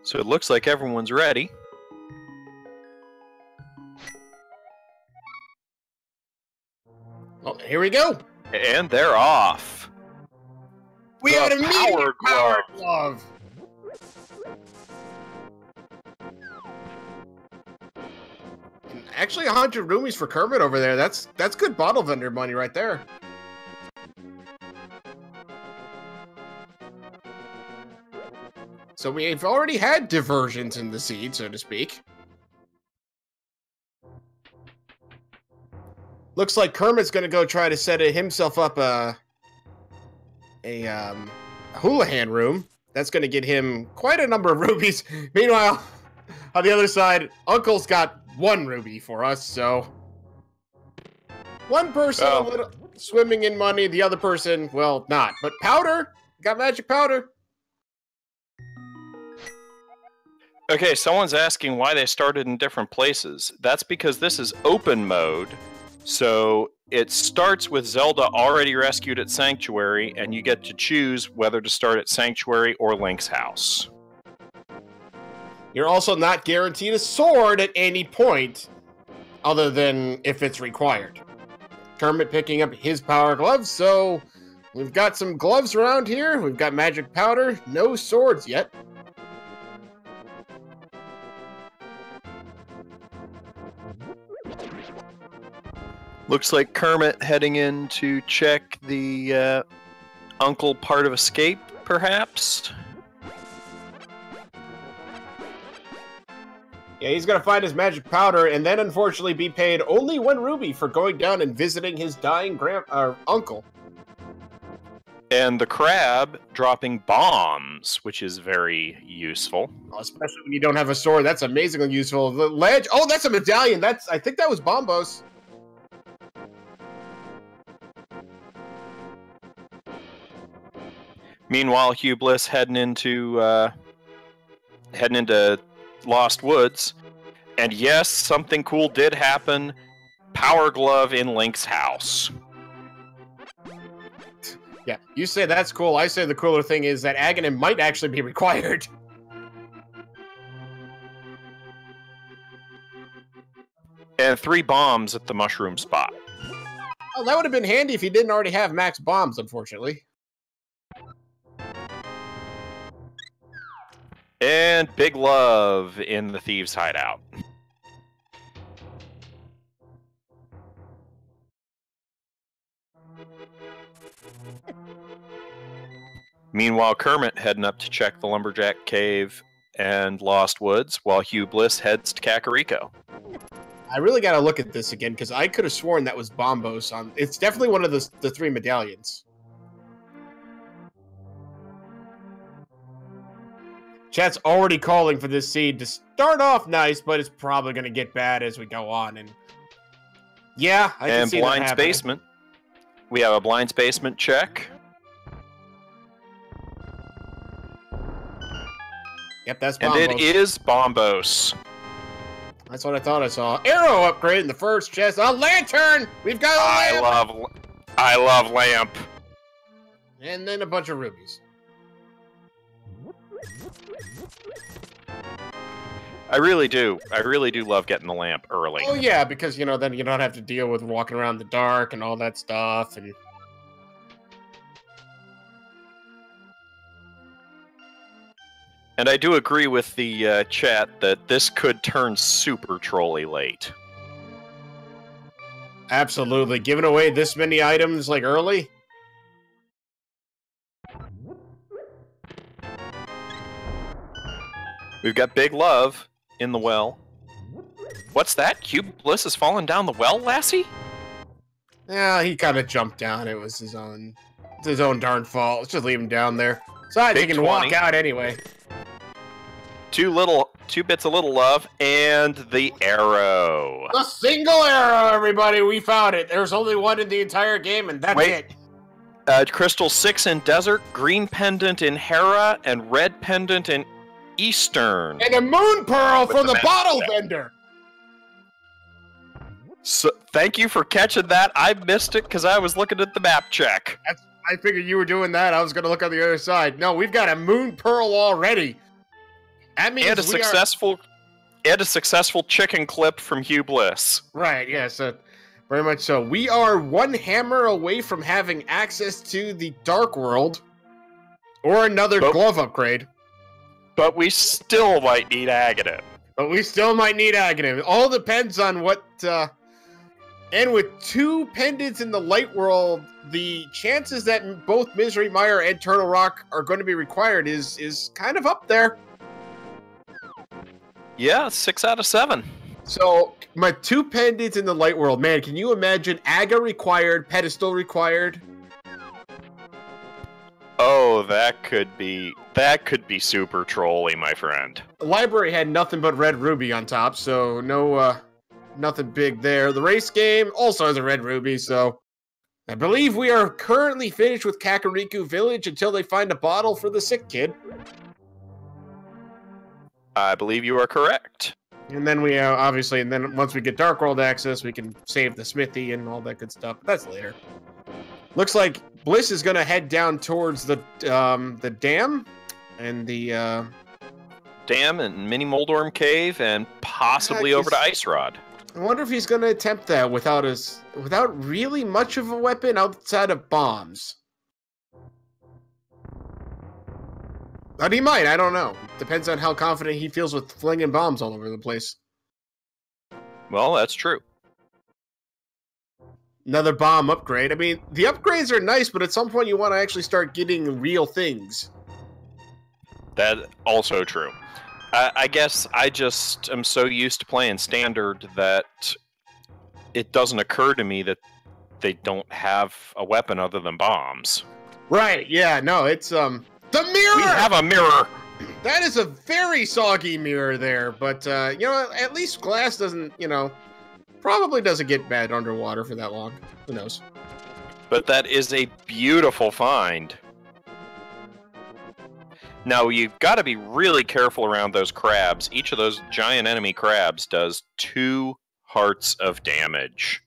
So it looks like everyone's ready. Oh, here we go. And they're off. We have an immediate power glove. And actually, 100 rupees for Kermit over there. That's good bottle vendor money right there. So we've already had diversions in the seed, so to speak. Looks like Kermit's gonna go try to set himself up a Houlihan room. That's gonna get him quite a number of rubies. Meanwhile, on the other side, Uncle's got 1 ruby for us, so one person a little swimming in money, the other person, well, not. But powder! Got magic powder! Okay, someone's asking why they started in different places. That's because this is open mode, so it starts with Zelda already rescued at Sanctuary, and you get to choose whether to start at Sanctuary or Link's house. You're also not guaranteed a sword at any point, other than if it's required. Kermit picking up his power gloves, so we've got some gloves around here, we've got magic powder, no swords yet. Looks like Kermit heading in to check the Uncle part of escape, perhaps? Yeah, he's gonna find his magic powder and then unfortunately be paid only 1 ruby for going down and visiting his dying uncle. And the crab dropping bombs, which is very useful. Especially when you don't have a sword, that's amazingly useful. The ledge, oh, that's a medallion. I think that was Bombos. Meanwhile, Hughbliss heading into Lost Woods, and yes, something cool did happen. Power glove in Link's house. Yeah, you say that's cool. I say the cooler thing is that Agahnim might actually be required. And 3 bombs at the mushroom spot. Oh, that would have been handy if he didn't already have max bombs, unfortunately. And Big Love in the Thieves' hideout. Meanwhile, Kermit heading up to check the Lumberjack Cave and Lost Woods, while Hughbliss heads to Kakariko. I really gotta look at this again, because I could have sworn that was Bombos on... It's definitely one of the 3 medallions. Chat's already calling for this seed to start off nice, but it's probably going to get bad as we go on. And yeah, I can see that happening. And Blind's Basement. We have a Blind's Basement check. Yep, that's Bombos. And it is Bombos. That's what I thought I saw. Arrow upgrade in the first chest. A lantern! We've got a lamp! I love lamp. And then a bunch of rubies. I really do. I really do love getting the lamp early. Oh yeah, because, you know, then you don't have to deal with walking around in the dark and all that stuff. And I do agree with the chat that this could turn super trolly late. Absolutely. Giving away this many items, like, early? We've got Big Love in the well. What's that? Hughbliss has fallen down the well, Lassie? Yeah, he kind of jumped down. It was his own darn fault. Let's just leave him down there. Besides, he can walk out anyway. 2 bits of little love, and the arrow. A single arrow, everybody. We found it. There's only 1 in the entire game, and that's it. Crystal 6 in Desert, green pendant in Hera, and red pendant in Eastern. And a moon pearl from the bottle vendor. So, thank you for catching that. I missed it because I was looking at the map check. I figured you were doing that. I was going to look on the other side. No, we've got a moon pearl already. That means and a successful chicken clip from Hugh Bliss. Right, yeah, so very much so. We are one hammer away from having access to the Dark World or another glove upgrade. But we still might need Agahnim. But we still might need Agahnim. All depends on what... and with 2 pendants in the Light World, the chances that both Misery Mire and Turtle Rock are going to be required is kind of up there. Yeah, 6 out of 7. So, my 2 pendants in the Light World, man, can you imagine Aga required, pedestal required? Oh, that could be super trolly, my friend. The library had nothing but red ruby on top, so no, nothing big there. The race game also has a red ruby, so I believe we are currently finished with Kakariko Village until they find a bottle for the sick kid. I believe you are correct. And then we obviously, and then once we get Dark World access, we can save the smithy and all that good stuff. But that's later. Looks like Bliss is gonna head down towards the dam and the dam and Mini Moldorm Cave and possibly over to Ice Rod. I wonder if he's gonna attempt that without really much of a weapon outside of bombs. But he might, I don't know. Depends on how confident he feels with flinging bombs all over the place. Well, that's true. Another bomb upgrade. I mean, the upgrades are nice, but at some point you want to actually start getting real things. That also true. I guess I just am so used to playing Standard that it doesn't occur to me that they don't have a weapon other than bombs. Right, yeah, no, it's, the mirror! We have a mirror! That is a very soggy mirror there, but, you know, at least glass doesn't, you know, probably doesn't get bad underwater for that long. Who knows? But that is a beautiful find. Now, you've got to be really careful around those crabs. Each of those giant enemy crabs does 2 hearts of damage.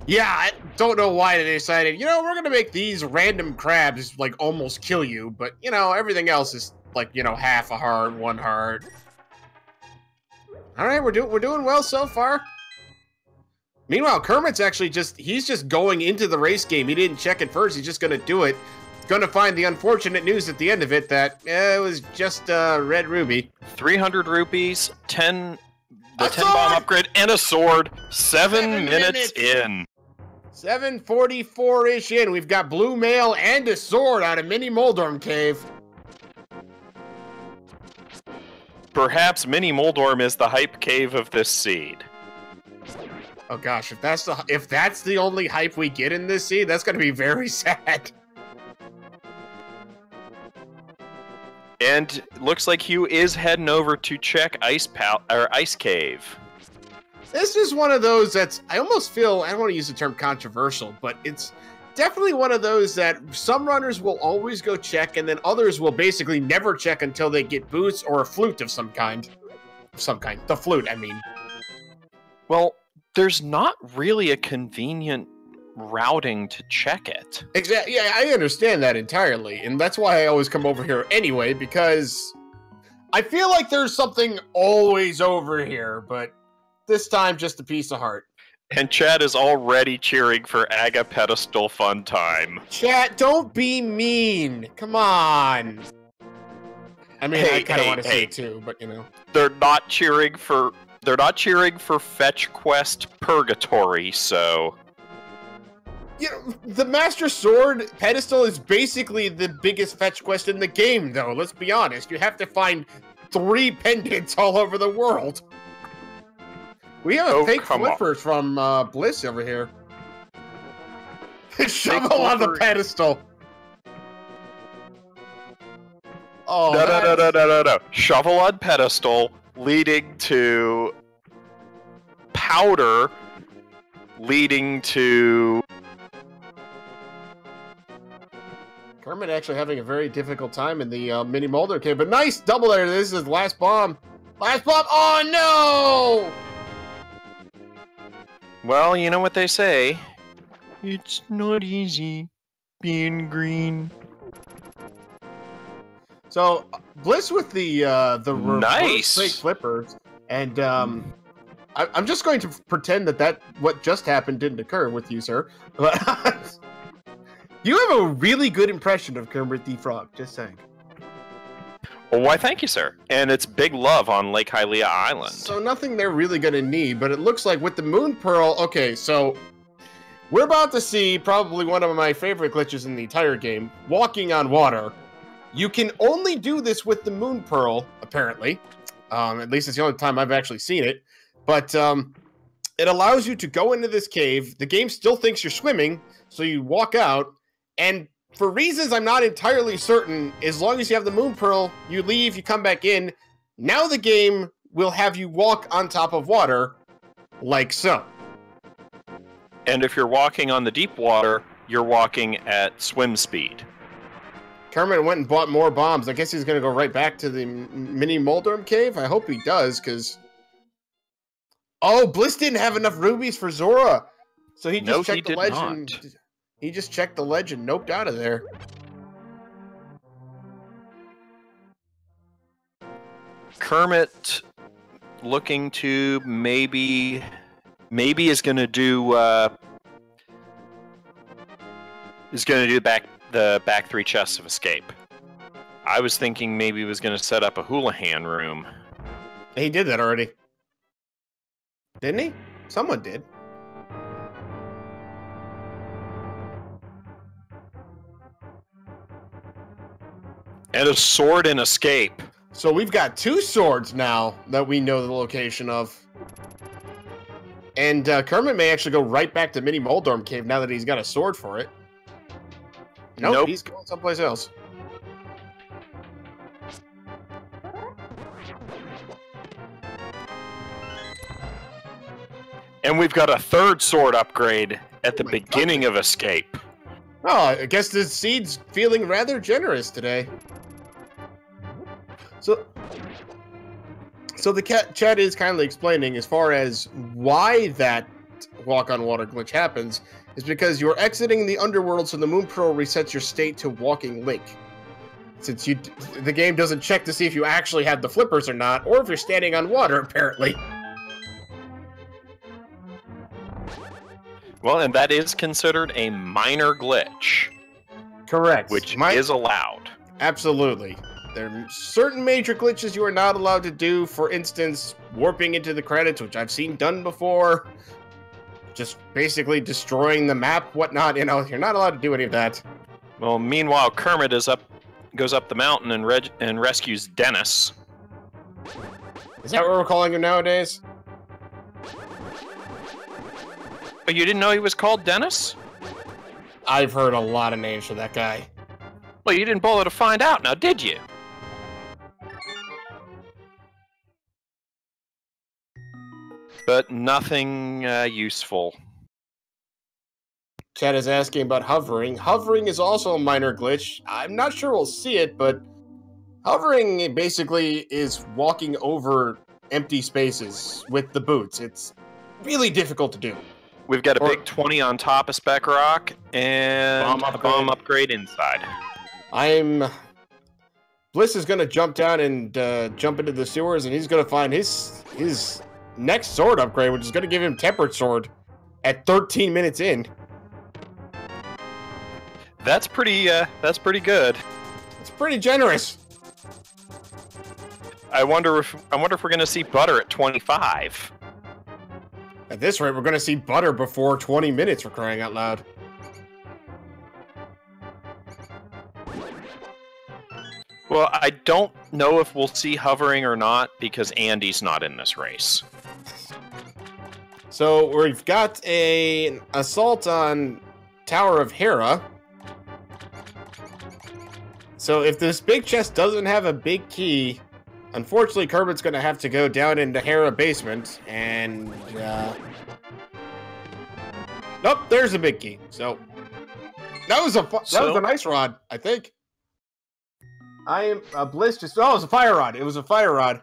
Yeah, I don't know why they decided, you know, we're going to make these random crabs, like, almost kill you. But, you know, everything else is, like, you know, half a heart, 1 heart. All right, we're doing well so far. Meanwhile, Kermit's actually he's just going into the race game. He didn't check it first. He's just going to do it. Going to find the unfortunate news at the end of it that it was just red ruby. 300 rupees, 10 bomb upgrade, and a sword. 7 minutes in. 7:44-ish in. We've got blue mail and a sword out of Mini Moldorm Cave. Perhaps Mini Moldorm is the hype cave of this seed. Oh gosh, if that's the only hype we get in this seed, that's going to be very sad. And looks like Hugh is heading over to check Ice Cave. This is one of those that's, I almost feel, I don't want to use the term controversial, but it's definitely one of those that some runners will always go check, and then others will basically never check until they get boots or a flute of some kind. The flute, I mean. Well, there's not really a convenient routing to check it. Exactly. Yeah, I understand that entirely, and that's why I always come over here anyway, because I feel like there's something always over here, but this time just a piece of heart. And Chad is already cheering for Aga Pedestal Fun Time. Chat, don't be mean. Come on. I mean, I kind of want to see it too, but you know. They're not cheering for Fetch Quest Purgatory, so. You know, the Master Sword pedestal is basically the biggest fetch quest in the game, though. Let's be honest. You have to find 3 pendants all over the world. We have a fake flipper from Bliss over here. Shovel on the pedestal. Oh, no. Shovel on pedestal leading to powder leading to... Kermit actually having a very difficult time in the Mini Molder Cave, but nice double there. This is last bomb. Last bomb. Oh, no! Well, you know what they say. It's not easy being green. So Bliss with the reverse fake Nice. flippers, and I'm just going to pretend that what just happened didn't occur with you, sir. But you have a really good impression of Kermit the Frog. Just saying. Well, why, thank you, sir. And it's big love on Lake Hylia Island. So nothing they're really going to need, but it looks like with the Moon Pearl... Okay, so we're about to see probably one of my favorite glitches in the entire game, walking on water. You can only do this with the Moon Pearl, apparently. At least it's the only time I've actually seen it. But it allows you to go into this cave. The game still thinks you're swimming, so you walk out, and for reasons I'm not entirely certain, as long as you have the Moon Pearl, you leave, you come back in. Now the game will have you walk on top of water, like so. And if you're walking on the deep water, you're walking at swim speed. Kermit went and bought more bombs. I guess he's going to go right back to the mini Moldorm cave. I hope he does, because... Oh, Bliss didn't have enough rubies for Zora. So he just checked the legend. Not. He just checked the legend, noped out of there. Kermit looking to maybe is going to do the back 3 chests of escape. I was thinking maybe he was going to set up a Houlihan room. He did that already. Didn't he? Someone did. And a sword and escape. So we've got 2 swords now that we know the location of. And Kermit may actually go right back to Mini Moldorm Cave now that he's got a sword for it. Nope. He's going someplace else. And we've got a 3rd sword upgrade at the beginning of escape. Oh, I guess the seed's feeling rather generous today. So the chat is kindly explaining as far as why that walk on water glitch happens is because you're exiting the underworld, so the Moon Pearl resets your state to walking Link. Since the game doesn't check to see if you actually have the flippers or not, or if you're standing on water, apparently. Well, and that is considered a minor glitch. Correct. Which is allowed. Absolutely. There are certain major glitches you are not allowed to do. For instance, warping into the credits, which I've seen done before. Just basically destroying the map, whatnot. You know, you're not allowed to do any of that. Well, meanwhile, Kermit goes up the mountain and rescues Dennis. Is that what we're calling him nowadays? Oh, you didn't know he was called Dennis? I've heard a lot of names for that guy. Well, you didn't bother to find out, now did you? But nothing useful. Chat is asking about hovering. Hovering is also a minor glitch. I'm not sure we'll see it, but hovering basically is walking over empty spaces with the boots. It's really difficult to do. We've got a big 20 on top of Spec Rock and a bomb upgrade inside. Bliss is going to jump down and jump into the sewers, and he's going to find his next sword upgrade, which is going to give him Tempered Sword at 13 minutes in. That's pretty good. It's pretty generous. I wonder if we're going to see Butter at 25. At this rate, we're going to see Butter before 20 minutes, for crying out loud. Well, I don't know if we'll see hovering or not, because Andy's not in this race. So, we've got an assault on Tower of Hera. So, if this big chest doesn't have a big key, unfortunately, Kermit's going to have to go down into Hera basement, and, nope, there's a big key. So, that was a nice rod, I think. I am Bliss just... Oh, it was a fire rod. It was a fire rod.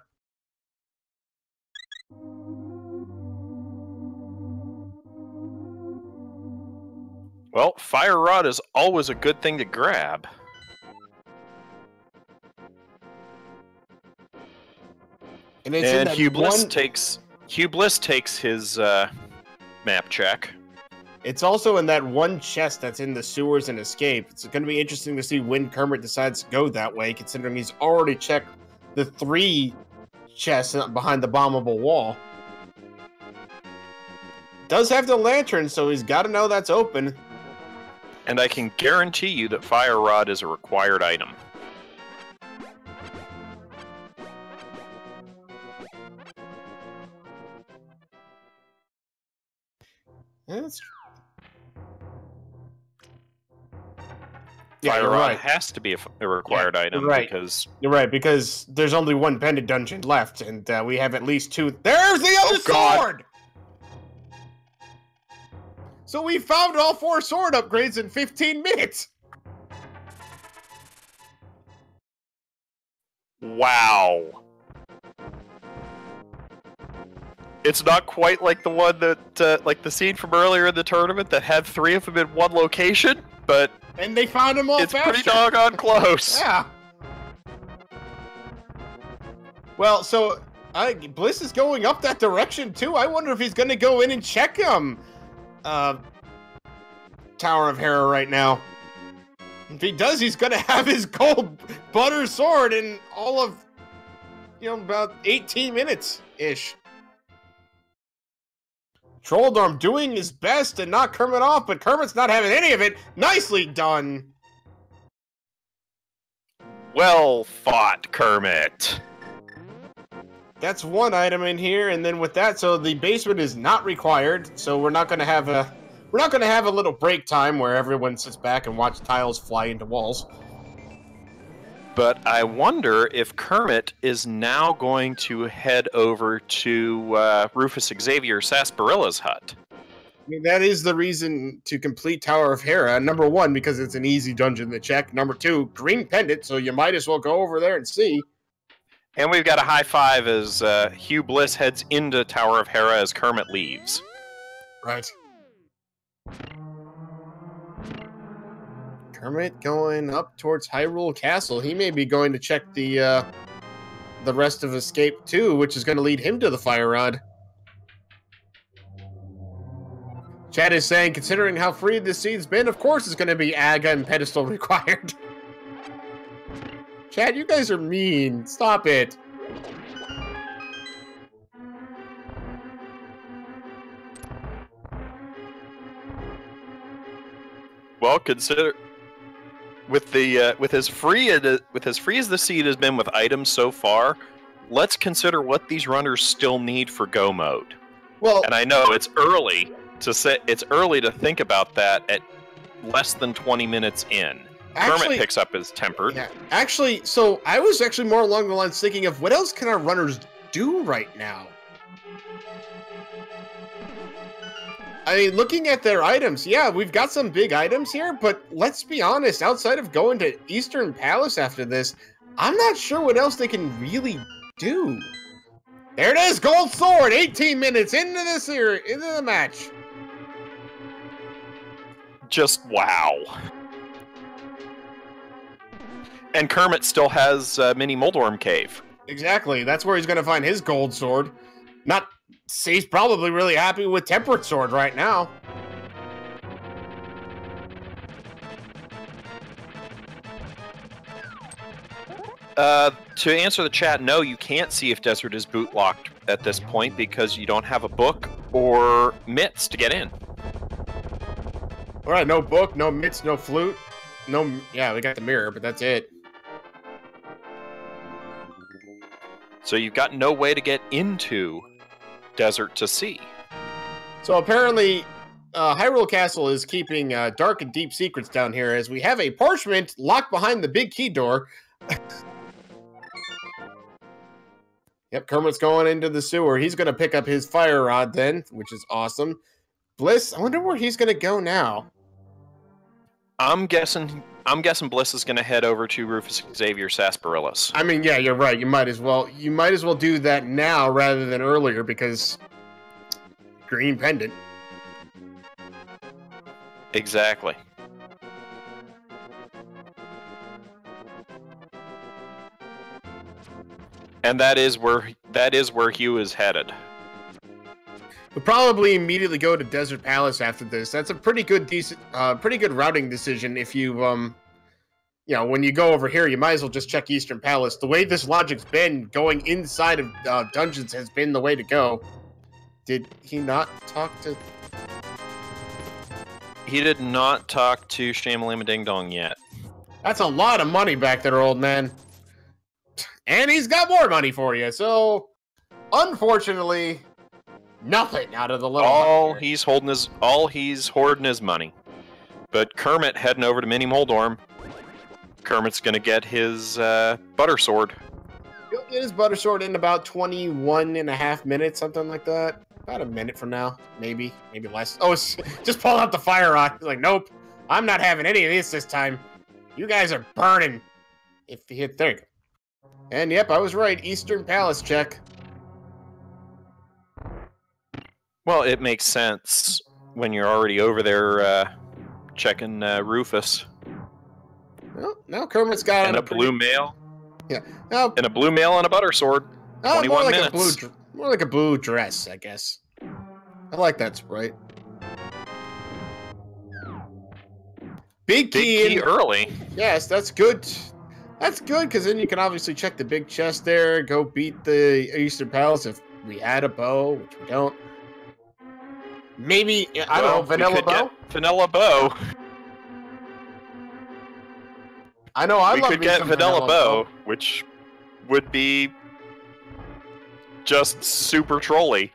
Well, fire rod is always a good thing to grab. And, it's and in Hugh that Bliss takes his map check. It's also in that one chest that's in the sewers and escape. It's going to be interesting to see when Kermit decides to go that way, considering he's already checked the 3 chests behind the bombable wall. Does have the lantern, so he's got to know that's open. And I can guarantee you that Fire Rod is a required item. Fire Rod has to be a required item because... You're right, because there's only one pendant dungeon left, and we have at least 2... There's the other sword! So we found all 4 sword upgrades in 15 minutes! Wow. It's not quite like the one that, like the scene from earlier in the tournament that had 3 of them in one location, but... And they found them all faster. It's pretty doggone close. Yeah. Well, so Bliss is going up that direction too. I wonder if he's going to go in and check Tower of Hera right now. If he does, he's going to have his gold butter sword in all of, about 18 minutes-ish. Trolldorm doing his best to knock Kermit off, but Kermit's not having any of it. Nicely done. Well fought, Kermit. That's one item in here, and then with that, so the basement is not required. So we're not going to have a little break time where everyone sits back and watch tiles fly into walls. But I wonder if Kermit is now going to head over to Rufus Xavier Sasparilla's hut. I mean, that is the reason to complete Tower of Hera. Number 1, because it's an easy dungeon to check. Number 2, green pendant, so you might as well go over there and see. And we've got a high five as Hugh Bliss heads into Tower of Hera as Kermit leaves. Right. Kermit going up towards Hyrule Castle. He may be going to check the rest of Escape too, which is going to lead him to the Fire Rod. Chad is saying, considering how free this seed's been, of course it's going to be Aga and pedestal required. Chad, you guys are mean. Stop it. Well, consider with as free as the seed has been with items so far, let's consider what these runners still need for go mode. Well, and I know it's early to think about that at less than 20 minutes in. Kermit picks up his tempered. Yeah, actually, so I was actually more along the lines thinking of what else can our runners do right now? I mean, looking at their items, yeah, we've got some big items here, but let's be honest, outside of going to Eastern Palace after this, I'm not sure what else they can really do. There it is, gold sword, 18 minutes into the match. Just wow. And Kermit still has Mini Moldworm Cave. Exactly, that's where he's going to find his gold sword. He's probably really happy with Temperate Sword right now. To answer the chat, no, you can't see if Desert is boot locked at this point because you don't have a book or mitts to get in. All right, no book, no mitts, no flute. Yeah, we got the mirror, but that's it. So you've got no way to get into Desert to see. So apparently, Hyrule Castle is keeping dark and deep secrets down here as we have a parchment locked behind the big key door. Yep, Kermit's going into the sewer. He's going to pick up his fire rod then, which is awesome. Bliss, I wonder where he's going to go now. I'm guessing Bliss is going to head over to Rufus Xavier Sarsaparillas. I mean, yeah, you're right. You might as well do that now rather than earlier because green pendant. Exactly. And that is where that is where Hugh is headed. We'll probably immediately go to Desert Palace after this. That's a pretty good routing decision. If you you know, when you go over here, you might as well just check Eastern Palace. The way this logic's been, going inside of dungeons has been the way to go. Did he not talk to? He did not talk to Shamalama Ding Dong yet. That's a lot of money back there, old man. And he's got more money for you. So, unfortunately, nothing out of the little. All he's hoarding is money. But Kermit heading over to Mini Moldorm. Kermit's gonna get his butter sword. He'll get his butter sword in about 21.5 minutes, something like that. About a minute from now, maybe less. Oh, just pull out the fire rock. He's like, nope, I'm not having any of this time. You guys are burning. If you hit there. And yep, I was right. Eastern Palace check. Well, it makes sense when you're already over there checking Rufus. Well, now Kermit's got and a blue mail. Yeah. Now, and a blue mail and a butter sword. 21 minutes. More like a blue dress, I guess. I like that sprite. Big key early. Yes, that's good. That's good, because then you can obviously check the big chest there, go beat the Eastern Palace if we had a bow, which we don't. Maybe, I don't know, vanilla bow? Vanilla bow. I know, I we love could get vanilla bow, which would be just super trolly.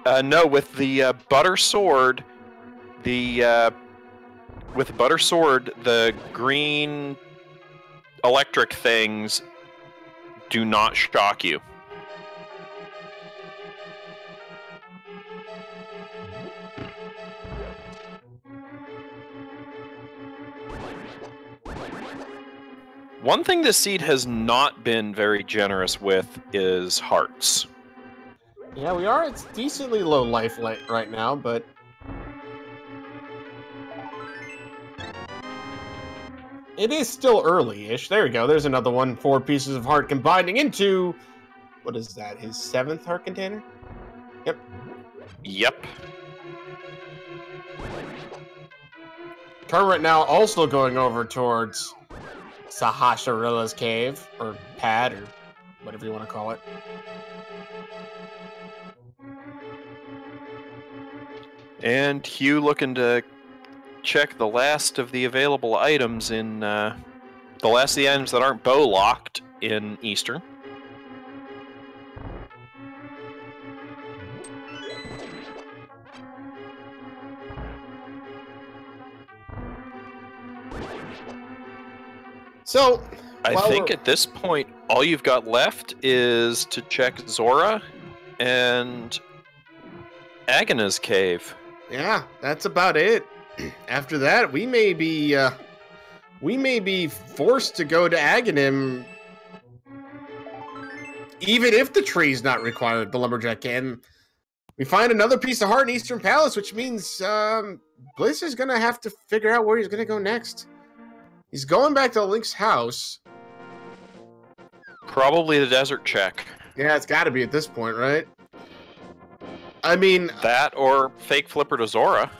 No, with the butter sword, the green electric things do not shock you. One thing this seed has not been very generous with is hearts. Yeah, we are. It's decently low life right now, but it is still early-ish. There we go. There's another one. 4 pieces of heart combining into, what is that? His 7th heart container? Yep. Yep. Kermit now also going over towards Sahasrarilla's cave, or pad, or whatever you want to call it. And Hugh looking to check the last of the available items in the last of the items that aren't bow locked in Eastern. So, I think at this point, all you've got left is to check Zora and Agahna's cave. Yeah, that's about it. After that, we may be forced to go to Agahnim, even if the tree's not required. The lumberjack can. We find another piece of heart in Eastern Palace, which means Bliss is gonna have to figure out where he's gonna go next. He's going back to Link's house. Probably the desert check. Yeah, it's got to be at this point, right? I mean... that or fake flipper to Zora.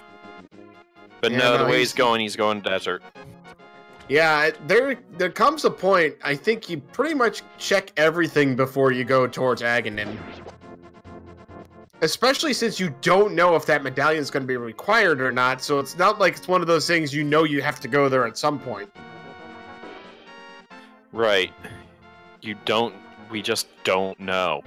But yeah, no, the way he's going desert. Yeah, there comes a point, I think you pretty much check everything before you go towards Agahnim. Especially since you don't know if that medallion is going to be required or not, so it's not like it's one of those things you know you have to go there at some point. Right. We just don't know.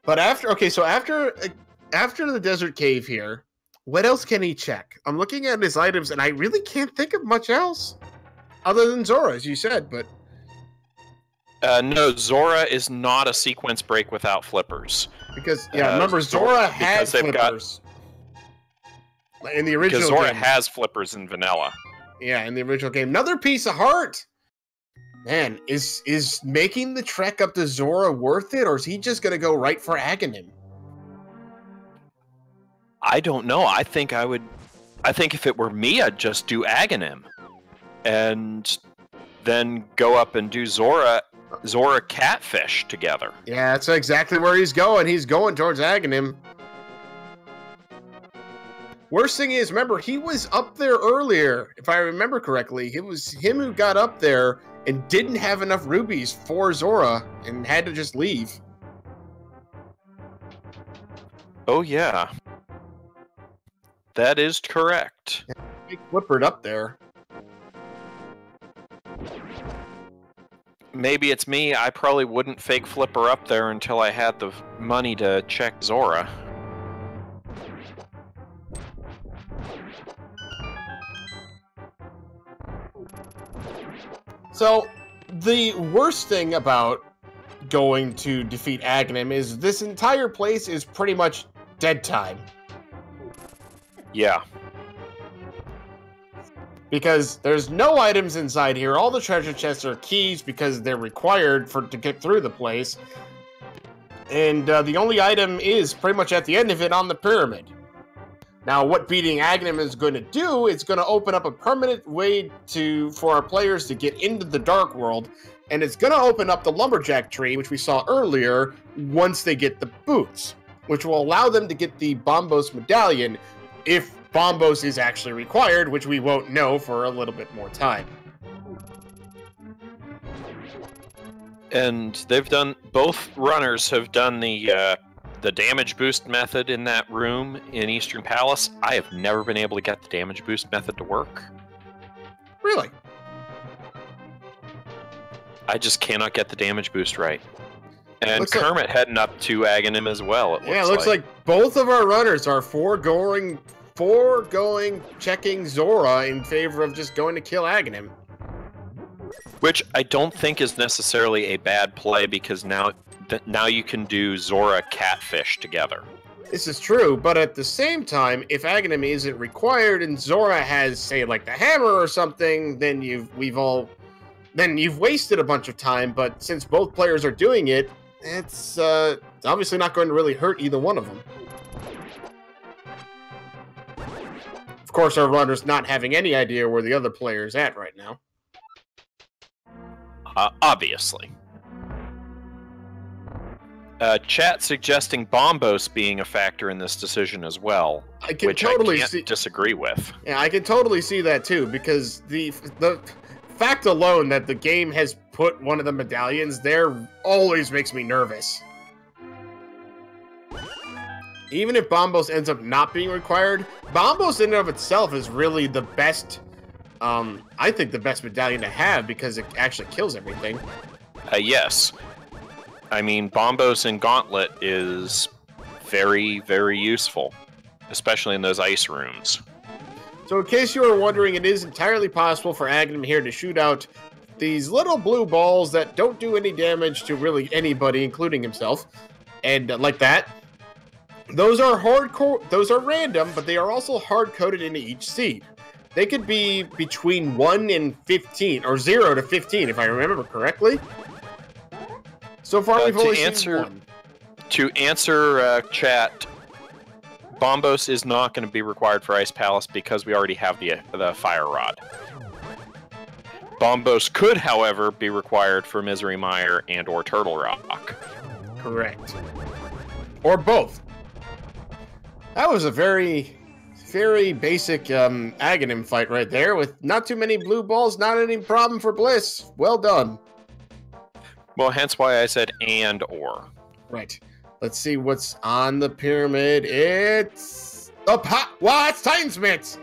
But after the desert cave here, what else can he check? I'm looking at his items and I really can't think of much else. Other than Zora, as you said, but... no, Zora is not a sequence break without flippers. Because, yeah, remember, Zora had flippers. In the original game. Because Zora has flippers in vanilla. Yeah, in the original game. Another piece of heart! Man, is making the trek up to Zora worth it, or is he just going to go right for Agahnim? I don't know. I think I would I think if it were me, I'd just do Agahnim. And then go up and do Zora Catfish together. Yeah, that's exactly where he's going. He's going towards Agahnim. Worst thing is, remember, he was up there earlier, if I remember correctly. It was him who got up there and didn't have enough rubies for Zora and had to just leave. Oh, yeah. That is correct. He flippered up there. Maybe it's me. I probably wouldn't fake Flipper up there until I had the money to check Zora. So, the worst thing about going to defeat Agahnim is this entire place is pretty much dead time. Yeah. Because there's no items inside here. All the treasure chests are keys because they're required to get through the place. And the only item is pretty much at the end of it on the pyramid. Now, what beating Agahnim is going to do, it's going to open up a permanent way for our players to get into the Dark World, and it's going to open up the Lumberjack tree, which we saw earlier, once they get the boots, which will allow them to get the Bombos medallion, if Bombos is actually required, which we won't know for a little bit more time. And both runners have done the damage boost method in that room in Eastern Palace. I have never been able to get the damage boost method to work. Really? I just cannot get the damage boost right. And Kermit heading up to Agahnim as well. It looks like both of our runners are foregoing checking Zora in favor of just going to kill Agahnim. Which I don't think is necessarily a bad play, because now you can do Zora Catfish together. This is true, but at the same time, if Agahnim isn't required and Zora has, say, like the hammer or something, then you've wasted a bunch of time. But since both players are doing it, it's obviously not going to really hurt either one of them. Of course, our runner's not having any idea where the other player's at right now. Obviously. Chat suggesting Bombos being a factor in this decision as well, which I can't disagree with. Yeah, I can totally see that too, because the fact alone that the game has put one of the medallions there always makes me nervous. Even if Bombos ends up not being required, Bombos in and of itself is really the best, I think the best medallion to have, because it actually kills everything. Yes. I mean, Bombos in Gauntlet is very, very useful, especially in those ice rooms. So in case you were wondering, it is entirely possible for Agahnim here to shoot out these little blue balls that don't do any damage to really anybody, including himself. And like that. Those are hardcore, those are random, but they are also hard-coded into each seed. They could be between 1 and 15, or 0 to 15, if I remember correctly. So far, we've only seen one. To answer chat, Bombos is not going to be required for Ice Palace because we already have the Fire Rod. Bombos could, however, be required for Misery Mire and or Turtle Rock. Correct. Or both. That was a very, very basic Agahnim fight right there, with not too many blue balls, not any problem for Bliss. Well done. Well, hence why I said and or. Right. Let's see what's on the pyramid. It's wow, it's Titan's Mitts.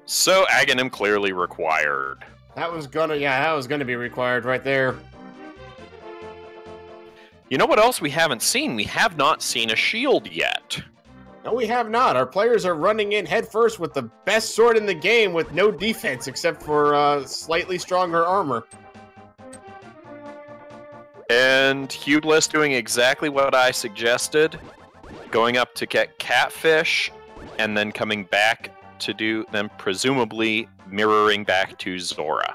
So Agahnim clearly required. That was gonna be required right there. You know what else we haven't seen? We have not seen a shield yet. No, we have not. Our players are running in headfirst with the best sword in the game with no defense except for slightly stronger armor. And imhughbliss doing exactly what I suggested. Going up to get Catfish, and then coming back to do them, presumably mirroring back to Zora.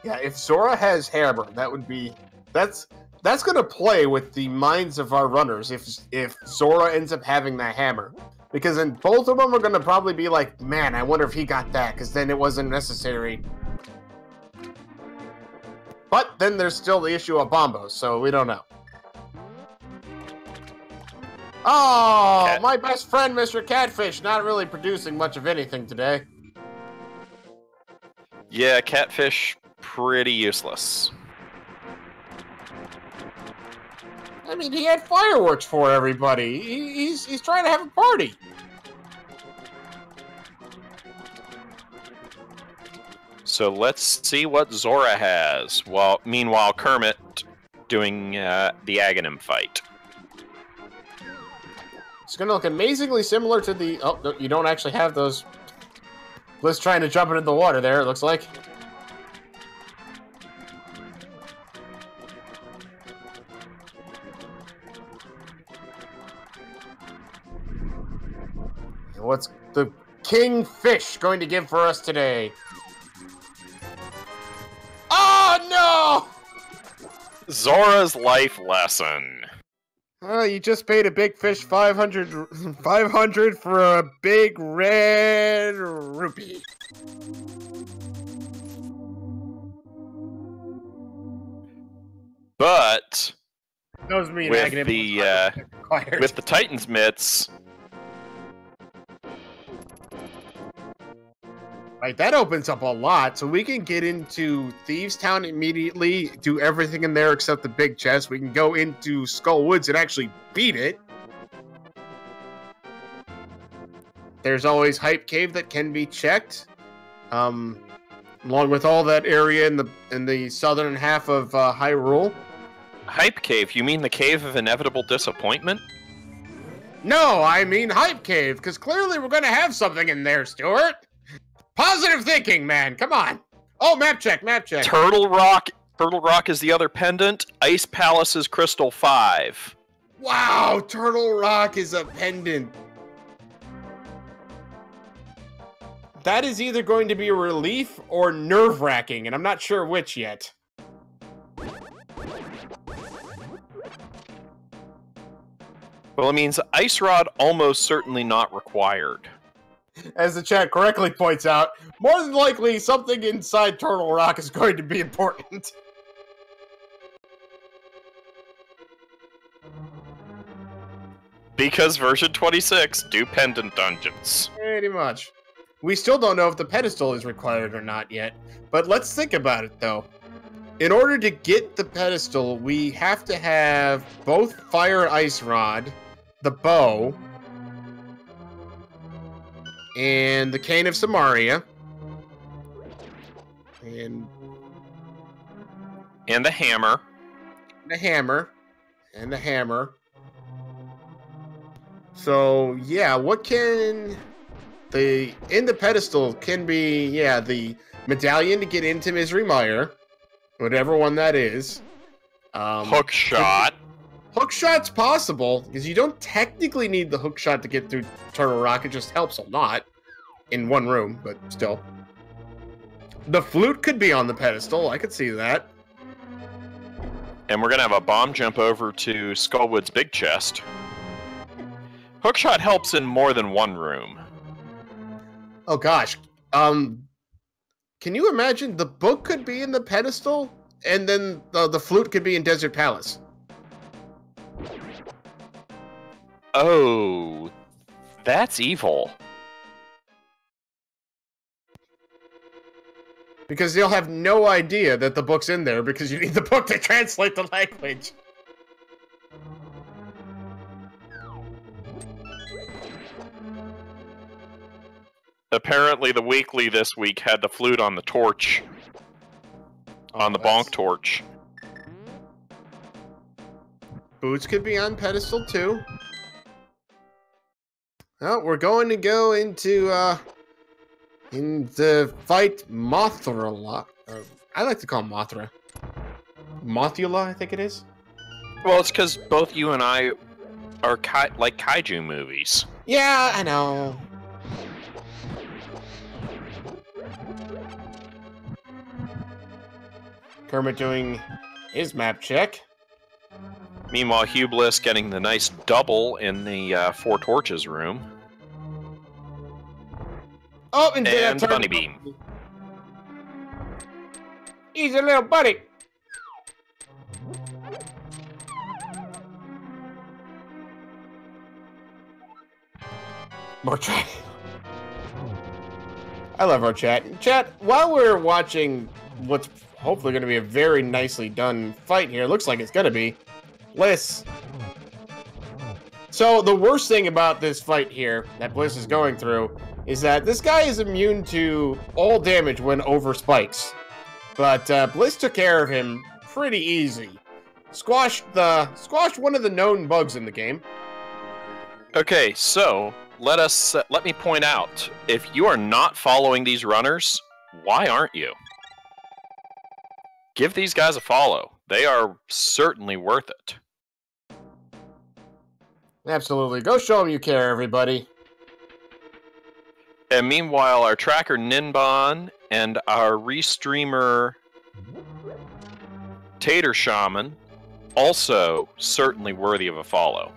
Yeah, if Zora has hammer, that would be that's gonna play with the minds of our runners if Zora ends up having that hammer. Because then both of them are gonna probably be like, man, I wonder if he got that, because then it wasn't necessary. But then there's still the issue of Bombos, so we don't know. Oh, my best friend, Mr. Catfish, not really producing much of anything today. Yeah, Catfish, pretty useless. I mean, he had fireworks for everybody. He's trying to have a party. So let's see what Zora has. Well, meanwhile, Kermit doing the Agahnim fight. It's going to look amazingly similar to the... Oh, no, you don't actually have those... Bliss trying to jump into the water there, it looks like. And what's the King Fish going to give for us today? Oh, no! Zora's life lesson. You just paid a big fish 500 for a big red rupee. But with the Titan's mitts, right, that opens up a lot, so we can get into Thieves Town immediately, do everything in there except the big chest. We can go into Skull Woods and actually beat it. There's always Hype Cave that can be checked, along with all that area in the southern half of Hyrule. Hype Cave? You mean the Cave of Inevitable Disappointment? No, I mean Hype Cave, because clearly we're going to have something in there, Stuart. Positive thinking, man. Come on. Oh, map check, map check. Turtle Rock is the other pendant. Ice Palace is Crystal 5. Wow, Turtle Rock is a pendant. That is either going to be a relief or nerve-wracking, and I'm not sure which yet. Well, it means Ice Rod almost certainly not required. As the chat correctly points out, more than likely something inside Turtle Rock is going to be important. Because version 26 do pendant dungeons. Pretty much. We still don't know if the pedestal is required or not yet, but let's think about it though. In order to get the pedestal, we have to have both Fire and Ice Rod, the bow, and the Cane of Samaria, and the hammer. The hammer. And the hammer. So, yeah, what can... in the pedestal can be, yeah, the medallion to get into Misery Mire, whatever one that is. Hook shot. Hook shot's possible, because you don't technically need the hook shot to get through Turtle Rock. It just helps a lot in one room, but still. The flute could be on the pedestal. I could see that. And we're going to have a bomb jump over to Skullwood's big chest. Hookshot helps in more than one room. Oh gosh. Can you imagine the book could be in the pedestal and then the flute could be in Desert Palace? Oh, that's evil. Because they'll have no idea that the book's in there because you need the book to translate the language. Apparently the weekly this week had the flute on the torch. On the bonk torch. Boots could be on pedestal too. Oh, we're going to go into in the fight Mothra. I like to call him Mothra. Mothula, I think it is. Well, it's because both you and I are like kaiju movies. Yeah, I know. Kermit doing his map check. Meanwhile, Hughbliss getting the nice double in the Four Torches room. Oh, and Bunny Beam. He's a little buddy. More chat. I love our chat. Chat, while we're watching what's hopefully going to be a very nicely done fight here, looks like it's going to be, Bliss. So the worst thing about this fight here that Bliss is going through is that this guy is immune to all damage when over spikes. But Bliss took care of him pretty easy. Squashed one of the known bugs in the game. Okay, so let me point out, if you are not following these runners, why aren't you? Give these guys a follow. They are certainly worth it. Absolutely. Go show them you care, everybody. And meanwhile, our tracker Ninbon and our restreamer Tater Shaman also certainly worthy of a follow.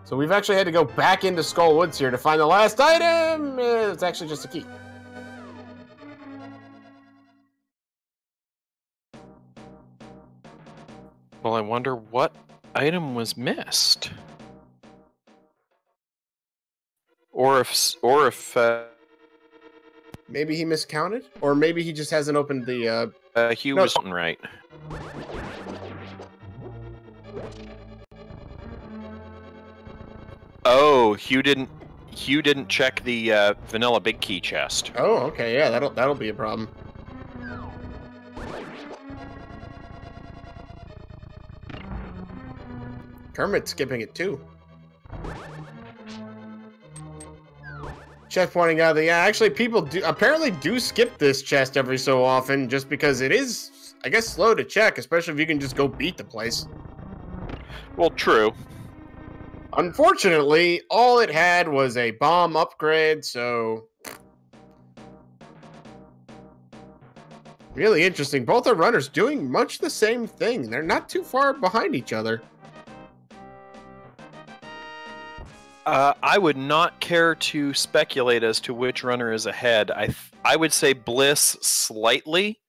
So we've actually had to go back into Skull Woods here to find the last item. It's actually just a key. Well, I wonder what item was missed. Or if maybe he miscounted, or maybe he just hasn't opened the. Hugh was something right. Oh, Hugh didn't check the vanilla big key chest. Oh, okay, yeah, that'll be a problem. Kermit's skipping it too. Chest pointing out that, yeah, actually people apparently do skip this chest every so often just because it is, I guess, slow to check, especially if you can just go beat the place. Well, true. Unfortunately, all it had was a bomb upgrade, so... Really interesting. Both are runners doing much the same thing. They're not too far behind each other. I would not care to speculate as to which runner is ahead. I would say Bliss slightly,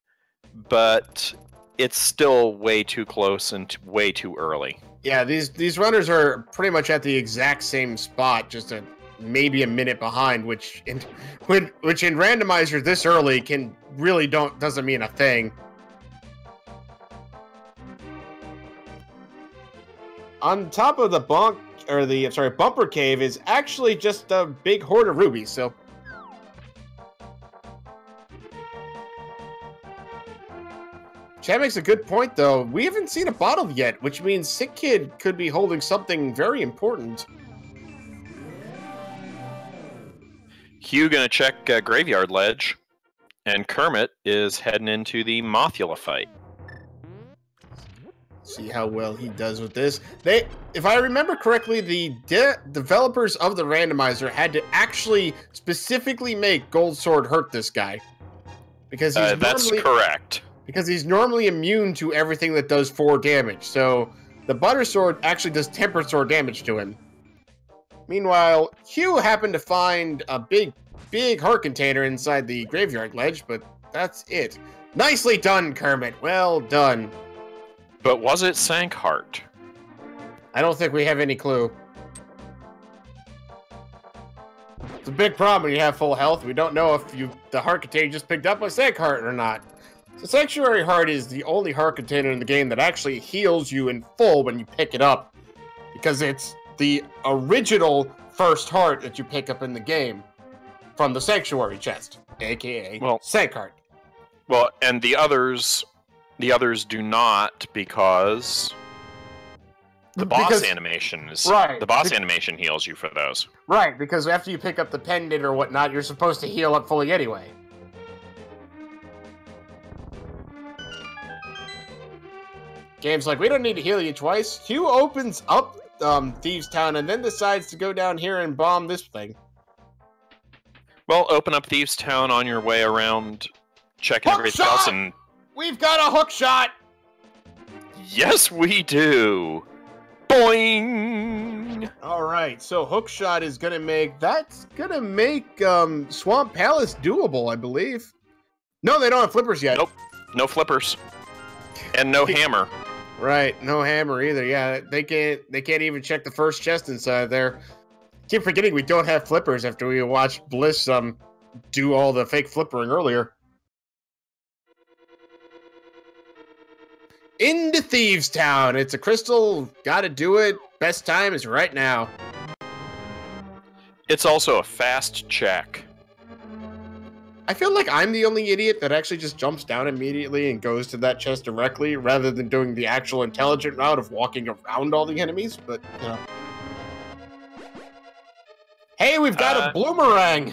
but it's still way too close and way too early. Yeah, these runners are pretty much at the exact same spot, just maybe a minute behind, which in Randomizer this early doesn't mean a thing. On top of the bumper cave is actually just a big hoard of rubies, so... Chad makes a good point, though. We haven't seen a bottle yet, which means Sick Kid could be holding something very important. Hugh gonna check Graveyard Ledge, and Kermit is heading into the Mothula fight. See how well he does with this. If I remember correctly, the developers of the randomizer had to actually specifically make Gold Sword hurt this guy. Because he's that's correct. Because he's normally immune to everything that does 4 damage. So the Butter Sword actually does Tempered Sword damage to him. Meanwhile, Hugh happened to find a big heart container inside the Graveyard Ledge, but that's it. Nicely done, Kermit. Well done. But was it Sank Heart? I don't think we have any clue. It's a big problem when you have full health. We don't know if the heart container you just picked up was Sank Heart or not. The Sanctuary Heart is the only heart container in the game that actually heals you in full when you pick it up. Because it's the original first heart that you pick up in the game from the Sanctuary chest, aka Sank Heart. Well, and the others do not, because the boss animation is right. The boss animation heals you for those. Right, because after you pick up the pendant or whatnot, you're supposed to heal up fully anyway. Game's like, we don't need to heal you twice. Hugh opens up Thieves Town and then decides to go down here and bomb this thing. Well, open up Thieves Town on your way around checking everything else, and we've got a hook shot. Yes, we do. Boing. All right, so hook shot is gonna make Swamp Palace doable, I believe. No, they don't have flippers yet. Nope, no flippers, and no hammer. Right, no hammer either. Yeah, they can't even check the first chest inside there. Keep forgetting we don't have flippers after we watched Bliss do all the fake flippering earlier. Into Thieves Town. It's a crystal. Gotta do it. Best time is right now. It's also a fast check. I feel like I'm the only idiot that actually just jumps down immediately and goes to that chest directly, rather than doing the actual intelligent route of walking around all the enemies, but, you know. Hey, we've got a bloomerang!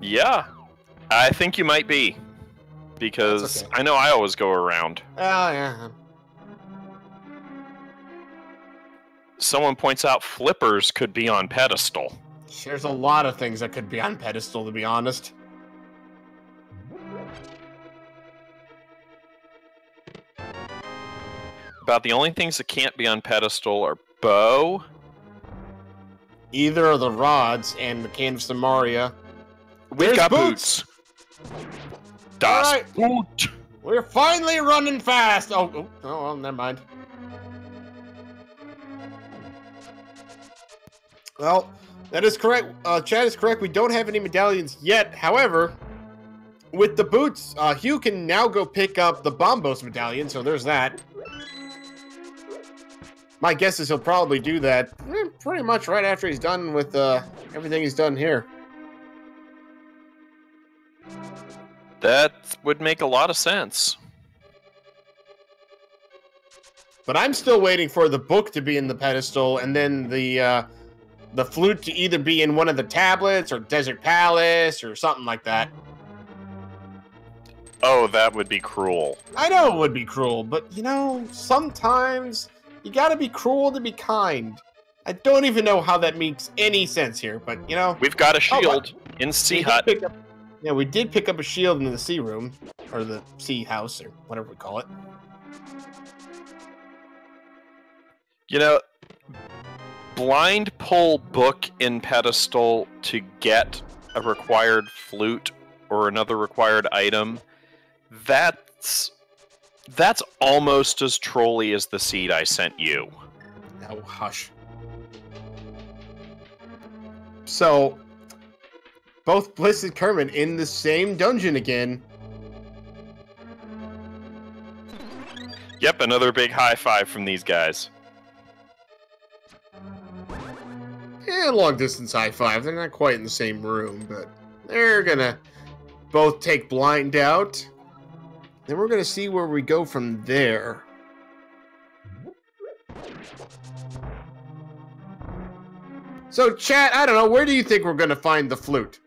Yeah, I think you might be. Because I know I always go around. Oh, yeah. Someone points out flippers could be on pedestal. There's a lot of things that could be on pedestal, to be honest. About the only things that can't be on pedestal are bow. Either of the rods and the canvas of Maria. We've got boots. Das right. Boot. We're finally running fast. Oh, well, never mind. Well, that is correct. Chad is correct. We don't have any medallions yet. However, with the boots, Hugh can now go pick up the Bombos medallion, so there's that. My guess is he'll probably do that pretty much right after he's done with everything he's done here. That would make a lot of sense. But I'm still waiting for the book to be in the pedestal, and then the flute to either be in one of the tablets or Desert Palace or something like that. Oh, that would be cruel. I know it would be cruel, but, you know, sometimes you gotta be cruel to be kind. I don't even know how that makes any sense here, but, you know. We've got a shield in Sea Hut. Yeah, we did pick up a shield in the sea room, or the sea house, or whatever we call it. You know, blind pull book in pedestal to get a required flute or another required item, that's almost as trolly as the seed I sent you. Oh, hush. So, both Bliss and Kermit in the same dungeon again. Yep, another big high five from these guys. Yeah, long distance high five. They're not quite in the same room, but they're gonna both take blind out. Then we're gonna see where we go from there. So, chat, I don't know, where do you think we're gonna find the flute?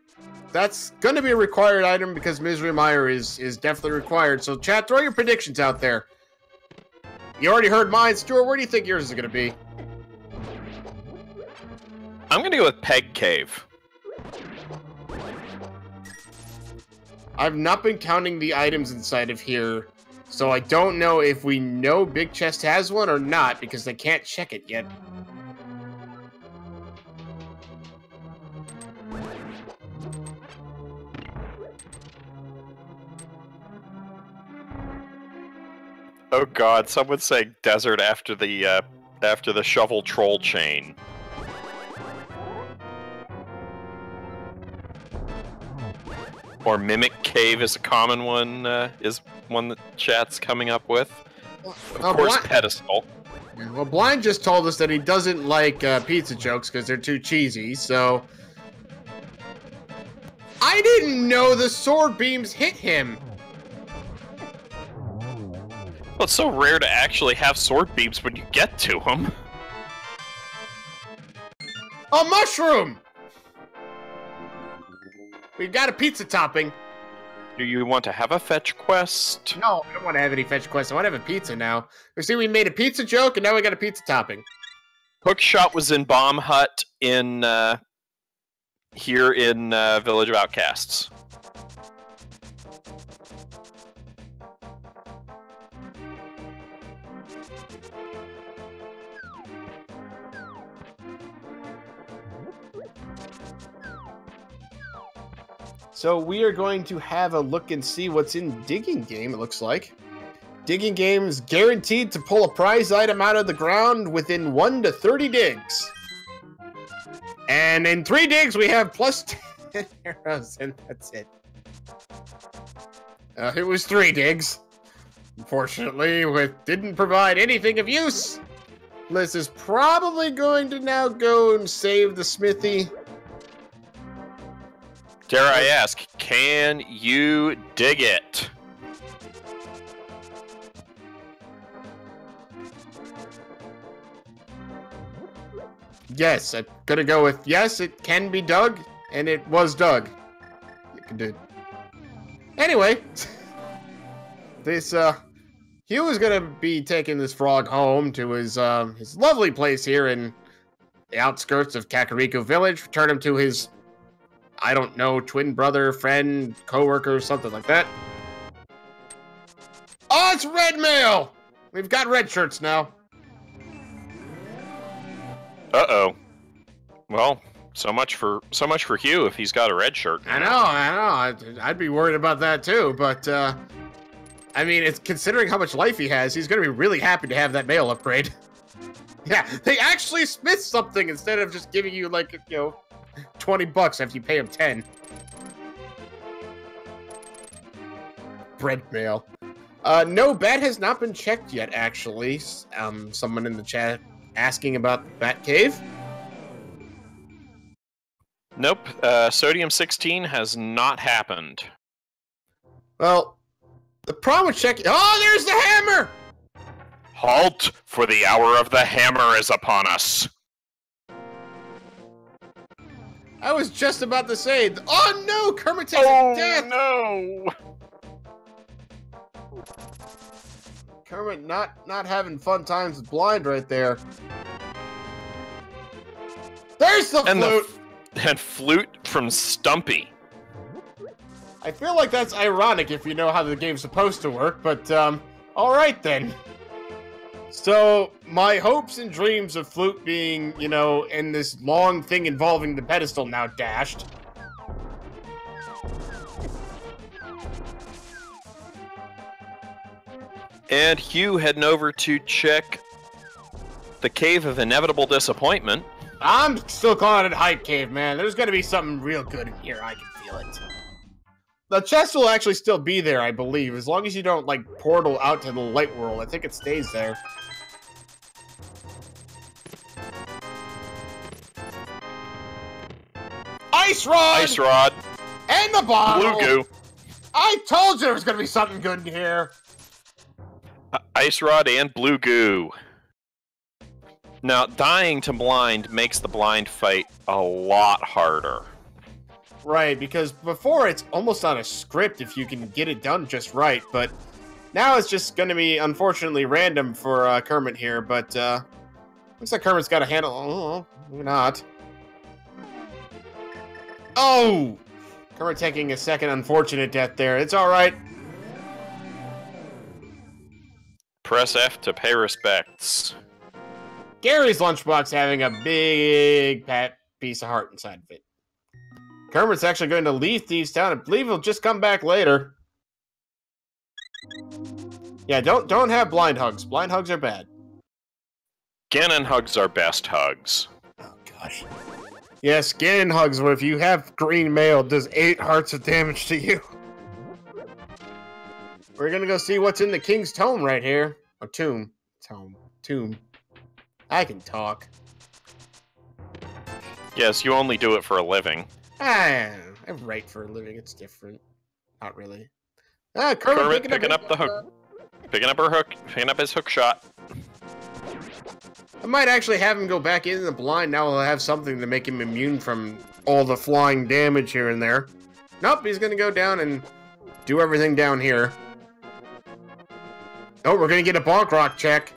That's gonna be a required item because Misery Mire is definitely required. So, chat, throw your predictions out there. You already heard mine. Stuart, where do you think yours is gonna be? I'm going to go with Peg Cave. I've not been counting the items inside of here, so I don't know if we know Big Chest has one or not, because they can't check it yet. Oh god, someone saying desert after the shovel troll chain. Or Mimic Cave is a common one, is one that chat's coming up with. Of course, pedestal. Well, Blind just told us that he doesn't like pizza jokes because they're too cheesy, so... I didn't know the sword beams hit him! Well, it's so rare to actually have sword beams when you get to them. A mushroom! We've got a pizza topping. Do you want to have a fetch quest? No, I don't want to have any fetch quests. I want to have a pizza now. You see, we made a pizza joke, and now we got a pizza topping. Hookshot was in Bomb Hut in here in Village of Outcasts. So we are going to have a look and see what's in Digging Game, it looks like. Digging Game is guaranteed to pull a prize item out of the ground within 1 to 30 digs. And in 3 digs, we have plus 10 arrows, and that's it. It was 3 digs. Unfortunately, it didn't provide anything of use. Liz is probably going to now go and save the smithy. Dare I ask, can you dig it? Yes, I'm gonna go with yes, it can be dug, and it was dug. You can do. Anyway, this Hugh is gonna be taking this frog home to his lovely place here in the outskirts of Kakariko Village. Return him to his, I don't know, twin brother, friend, co-worker, something like that. Oh, it's red mail! We've got red shirts now. Uh-oh. Well, so much for Hugh if he's got a red shirt. I know. I'd be worried about that too, but I mean, it's considering how much life he has, he's gonna be really happy to have that mail upgrade. Yeah, they actually smith something instead of just giving you like, you know, $20 after you pay him 10. Bread mail. No, bat has not been checked yet, actually. Someone in the chat asking about the bat cave. Nope. Sodium 16 has not happened. Well, the problem with checking... Oh, there's the hammer! Halt, for the hour of the hammer is upon us. I was just about to say... Oh, no! Kermit takes a death! No! Kermit not having fun times with blind right there. There's the flute! And flute from Stumpy. I feel like that's ironic if you know how the game's supposed to work, but, alright then. So, my hopes and dreams of flute being, you know, in this long thing involving the pedestal now dashed. And Hugh heading over to check the Cave of Inevitable Disappointment. I'm still calling it Hype Cave, man. There's gonna be something real good in here. I can feel it. The chest will actually still be there, I believe, as long as you don't, like, portal out to the light world. I think it stays there. Ice Rod! Ice Rod. And the bottle! Blue goo. I told you there was gonna be something good in here! Ice Rod and Blue Goo. Now, dying to blind makes the blind fight a lot harder. Right, because before it's almost on a script if you can get it done just right, but now it's just going to be, unfortunately, random for Kermit here, but looks like Kermit's got a handle. Oh, maybe not. Oh! Kermit taking a second unfortunate death there. It's alright. Press F to pay respects. Gary's lunchbox having a big piece of heart inside of it. Kermit's actually going to leave Thieves Town. I believe he'll just come back later. Yeah, don't have blind hugs. Blind hugs are bad. Ganon hugs are best hugs. Oh, gosh. Yes, Ganon hugs, where if you have green mail, does 8 hearts of damage to you. We're gonna go see what's in the King's Tome right here. Or tomb. Tomb. I can talk. Yes, you only do it for a living. I write for a living. It's different. Not really. Kermit picking up the hook. Picking up his hook shot. I might actually have him go back in the blind. Now he'll have something to make him immune from all the flying damage here and there. Nope, he's gonna go down and do everything down here. Oh, we're gonna get a bonk rock check.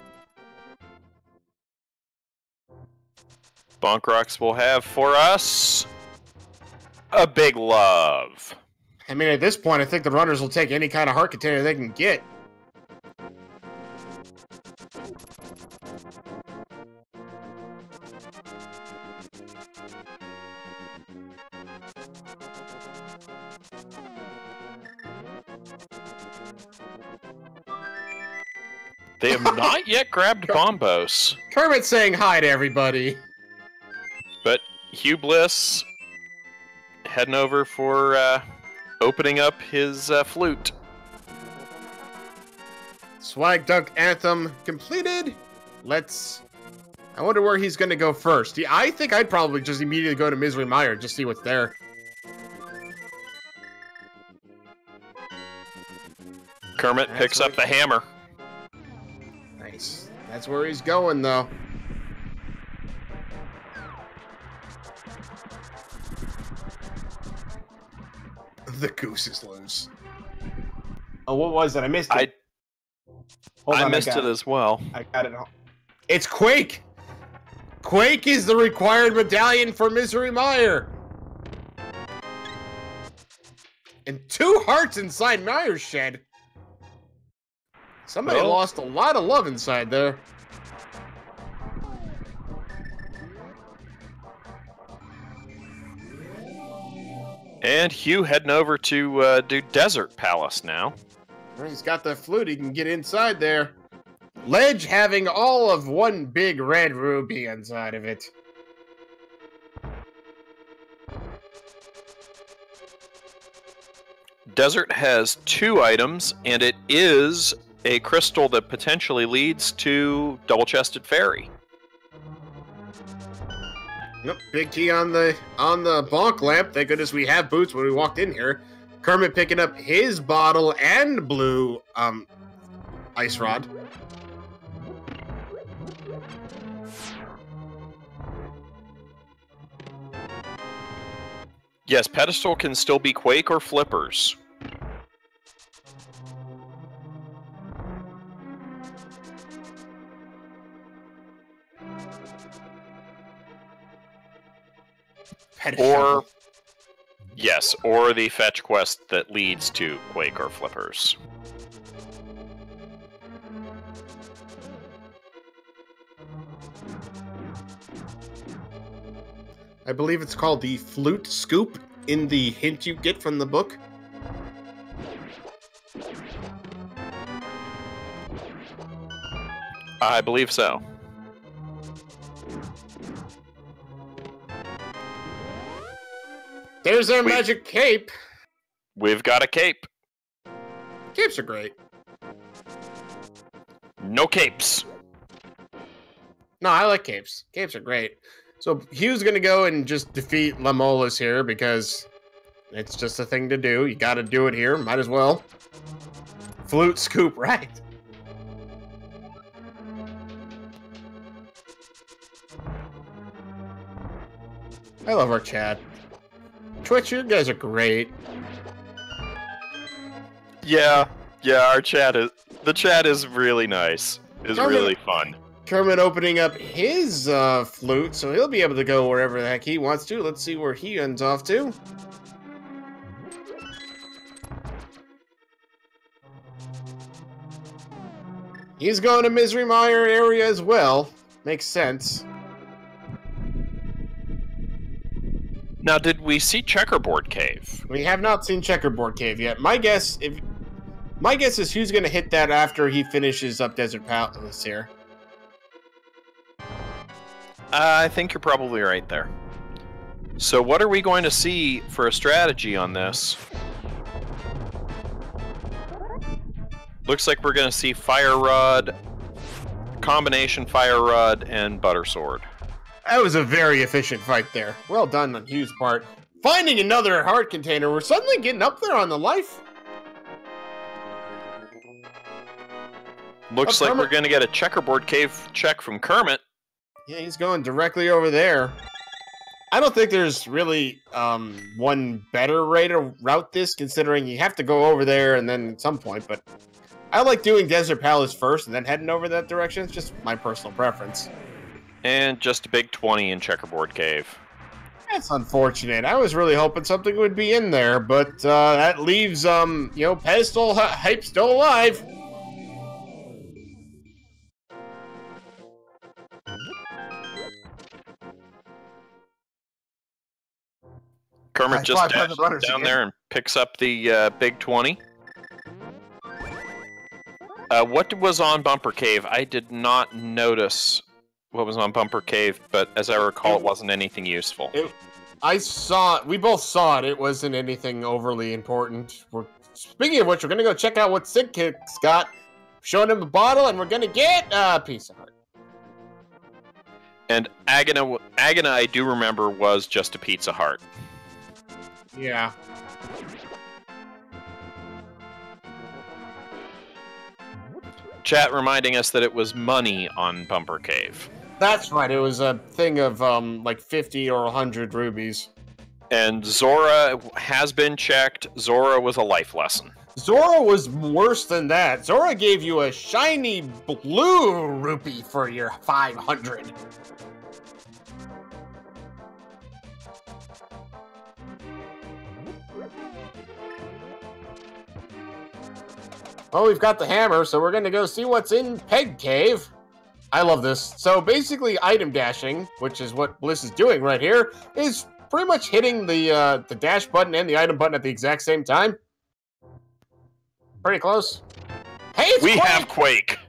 Bonk rocks will have for us a big love. I mean, at this point, I think the runners will take any kind of heart container they can get. They have not yet grabbed Bombos. Kermit's saying hi to everybody. But imhughbliss heading over for opening up his flute. Swag Dunk Anthem completed. I wonder where he's going to go first. I think I'd probably just immediately go to Misery Mire, just see what's there. Kermit picks up the hammer. Nice. That's where he's going, though. The goose is loose. Oh, what was it? I missed it. I missed it as well. I got it. It's Quake! Quake is the required medallion for Misery Mire! And 2 hearts inside Mire's shed. Somebody lost a lot of love inside there. And Hugh heading over to do Desert Palace now. He's got the flute, he can get inside there. Ledge having all of one big red ruby inside of it. Desert has 2 items, and it is a crystal that potentially leads to Double-Chested Fairy. Yep, big key on the bonk lamp. Thank goodness we have boots when we walked in here. Kermit picking up his bottle and blue ice rod. Yes, pedestal can still be Quake or Flippers. Or, yes, or the fetch quest that leads to Quake or Flippers. I believe it's called the Flute Scoop in the hint you get from the book. I believe so. There's our magic cape. We've got a cape. Capes are great. No capes. No, I like capes. Capes are great. So Hugh's going to go and just defeat Lamola's here because it's just a thing to do. You got to do it here. Might as well. Flute Scoop, right. I love our chat. Twitch, you guys are great. Yeah, our chat is really nice. It's really fun. Kermit opening up his flute, so he'll be able to go wherever the heck he wants to. Let's see where he ends off to. He's going to Misery Mire area as well. Makes sense. Now, did we see Checkerboard Cave? We have not seen Checkerboard Cave yet. My guess is who's going to hit that after he finishes up Desert Palace here. I think you're probably right there. So what are we going to see for a strategy on this? Looks like we're going to see Fire Rod, combination Fire Rod, and Butter Sword. That was a very efficient fight there. Well done on Hugh's part. Finding another heart container. We're suddenly getting up there on the life. Looks like we're going to get a Checkerboard Cave check from Kermit. Yeah, he's going directly over there. I don't think there's really one better way to route this, considering you have to go over there and then at some point, but I like doing Desert Palace first and then heading over that direction. It's just my personal preference. And just a big 20 in Checkerboard Cave. That's unfortunate. I was really hoping something would be in there, but that leaves, Pedestal Hype still alive. Kermit just thought dashes the runners down again. there and picks up the big 20. What was on Bumper Cave? I did not notice what was on Bumper Cave, but as I recall, it wasn't anything useful. We both saw it. It wasn't anything overly important. Speaking of which, we're going to go check out what Sidkick's got. Showing him a bottle, and we're going to get a piece of heart. And Agahnim, I do remember, was just a Pizza Heart. Yeah. Chat reminding us that it was money on Bumper Cave. That's right. It was a thing of like 50 or 100 rubies. And Zora has been checked. Zora was a life lesson. Zora was worse than that. Zora gave you a shiny blue rupee for your 500. Well, we've got the hammer, so we're going to go see what's in Peg Cave. I love this. So basically, item dashing, which is what Bliss is doing right here, is pretty much hitting the dash button and the item button at the exact same time. Pretty close. Hey, it's we Quake! have Quake.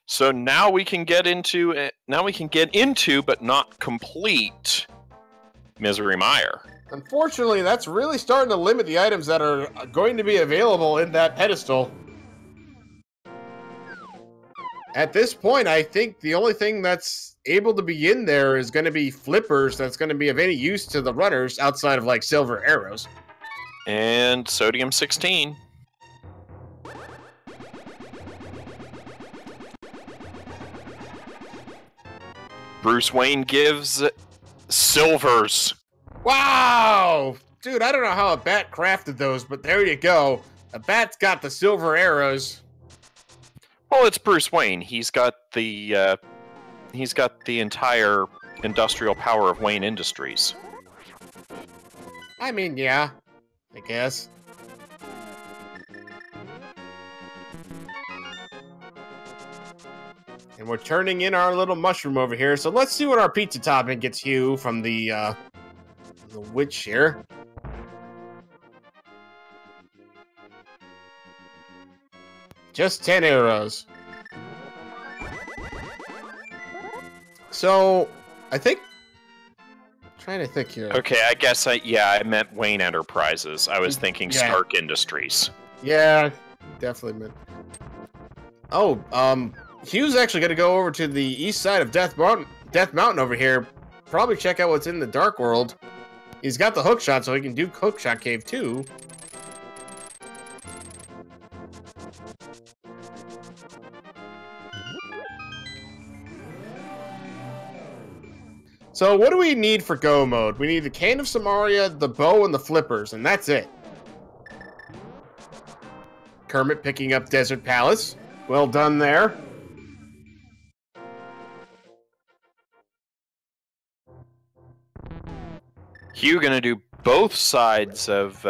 So now we can get into but not complete Misery Mire. Unfortunately, that's really starting to limit the items that are going to be available in that pedestal. At this point, I think the only thing that's able to be in there is going to be flippers that's going to be of any use to the runners outside of, like, silver arrows. And Sodium 16. Bruce Wayne gives silvers. Wow! Dude, I don't know how a bat crafted those, but there you go. A bat's got the silver arrows. Well, it's Bruce Wayne. He's got the entire industrial power of Wayne Industries. I mean, yeah, I guess. And we're turning in our little mushroom over here, so let's see what our pizza topping gets Hugh from the witch here. Just 10 arrows. So, I think... trying to think here. Okay, I guess I meant Wayne Enterprises. I was thinking Stark Industries. Yeah, definitely meant. Oh, Hugh's actually going to go over to the east side of Death Mountain over here. Probably check out what's in the Dark World. He's got the hookshot, so he can do Hookshot Cave too. So what do we need for go mode? We need the Cane of Samaria, the bow, and the flippers, and that's it. Kermit picking up Desert Palace. Well done there. Hugh gonna do both sides of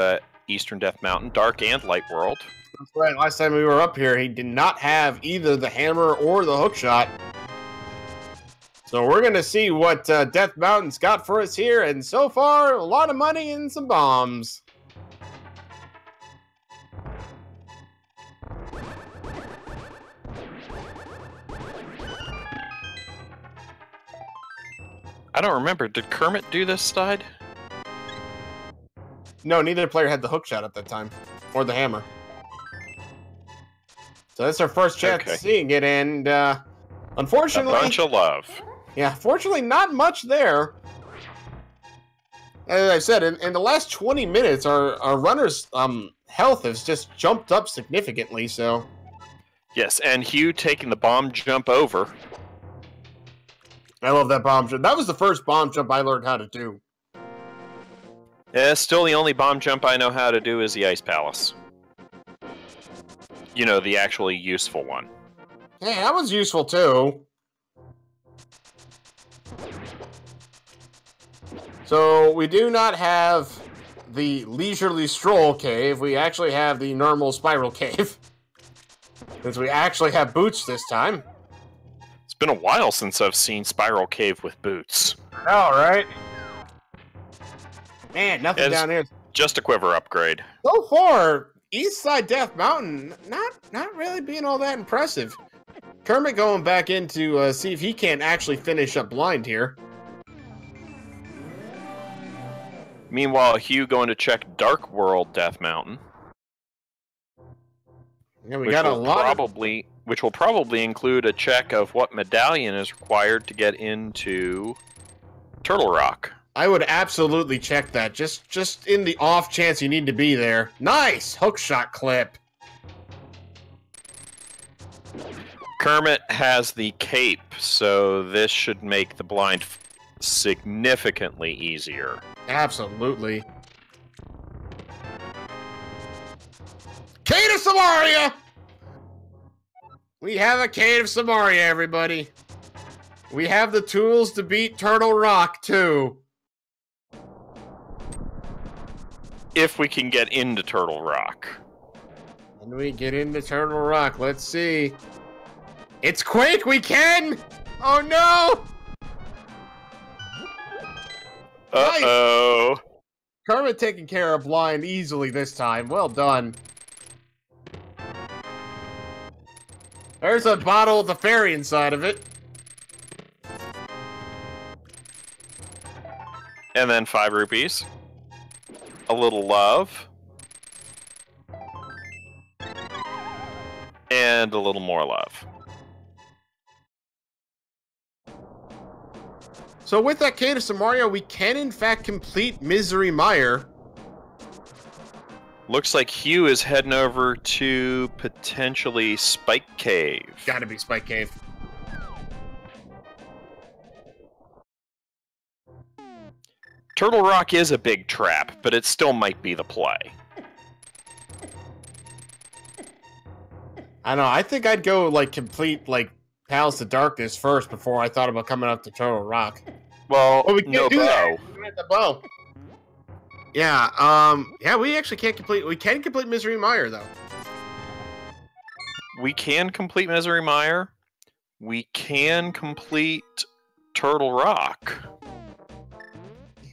Eastern Death Mountain, Dark and Light World. That's right. Last time we were up here, he did not have either the hammer or the hookshot. So we're going to see what Death Mountain's got for us here. And so far, a lot of money and some bombs. I don't remember. Did Kermit do this side? No, neither player had the hookshot at that time. Or the hammer. So that's our first chance at seeing it. And unfortunately... a bunch of love. Yeah, fortunately, not much there. As I said, in the last 20 minutes, our runner's health has just jumped up significantly, so... Yes, and Hugh taking the bomb jump over. I love that bomb jump. That was the first bomb jump I learned how to do. Yeah, still the only bomb jump I know how to do is the Ice Palace. You know, the actually useful one. Hey, that was useful, too. So, we do not have the Leisurely Stroll Cave. We actually have the normal Spiral Cave. Since we actually have boots this time. It's been a while since I've seen Spiral Cave with boots. All right. Man, nothing It's down here. just a quiver upgrade. So far, East Side Death Mountain, not really being all that impressive. Kermit going back in to see if he can't actually finish up blind here. Meanwhile, Hugh going to check Dark World Death Mountain. Yeah, we got a lot which will probably include a check of what medallion is required to get into Turtle Rock. I would absolutely check that, just in the off chance you need to be there. Nice hookshot clip. Kermit has the cape, so this should make the blind significantly easier. Absolutely. Cade of Samaria! We have a Cade of Samaria, everybody. We have the tools to beat Turtle Rock, too. If we can get into Turtle Rock. When we get into Turtle Rock, let's see. It's Quake, we can! Oh no! Uh-oh. Nice. Kermit taking care of blind easily this time. Well done. There's a bottle of the fairy inside of it. And then 5 rupees. A little love. And a little more love. So with that Cade of Samaria, we can in fact complete Misery Mire. Looks like Hugh is heading over to potentially Spike Cave. Gotta be Spike Cave. Turtle Rock is a big trap, but it still might be the play. I know, I think I'd go like complete like Palace of Darkness first before I thought about coming up to Turtle Rock. Well, we can't no do bow. that. We have the bow. Yeah, yeah, we actually can't complete. We can complete Misery Mire though. We can complete Misery Mire. We can complete Turtle Rock.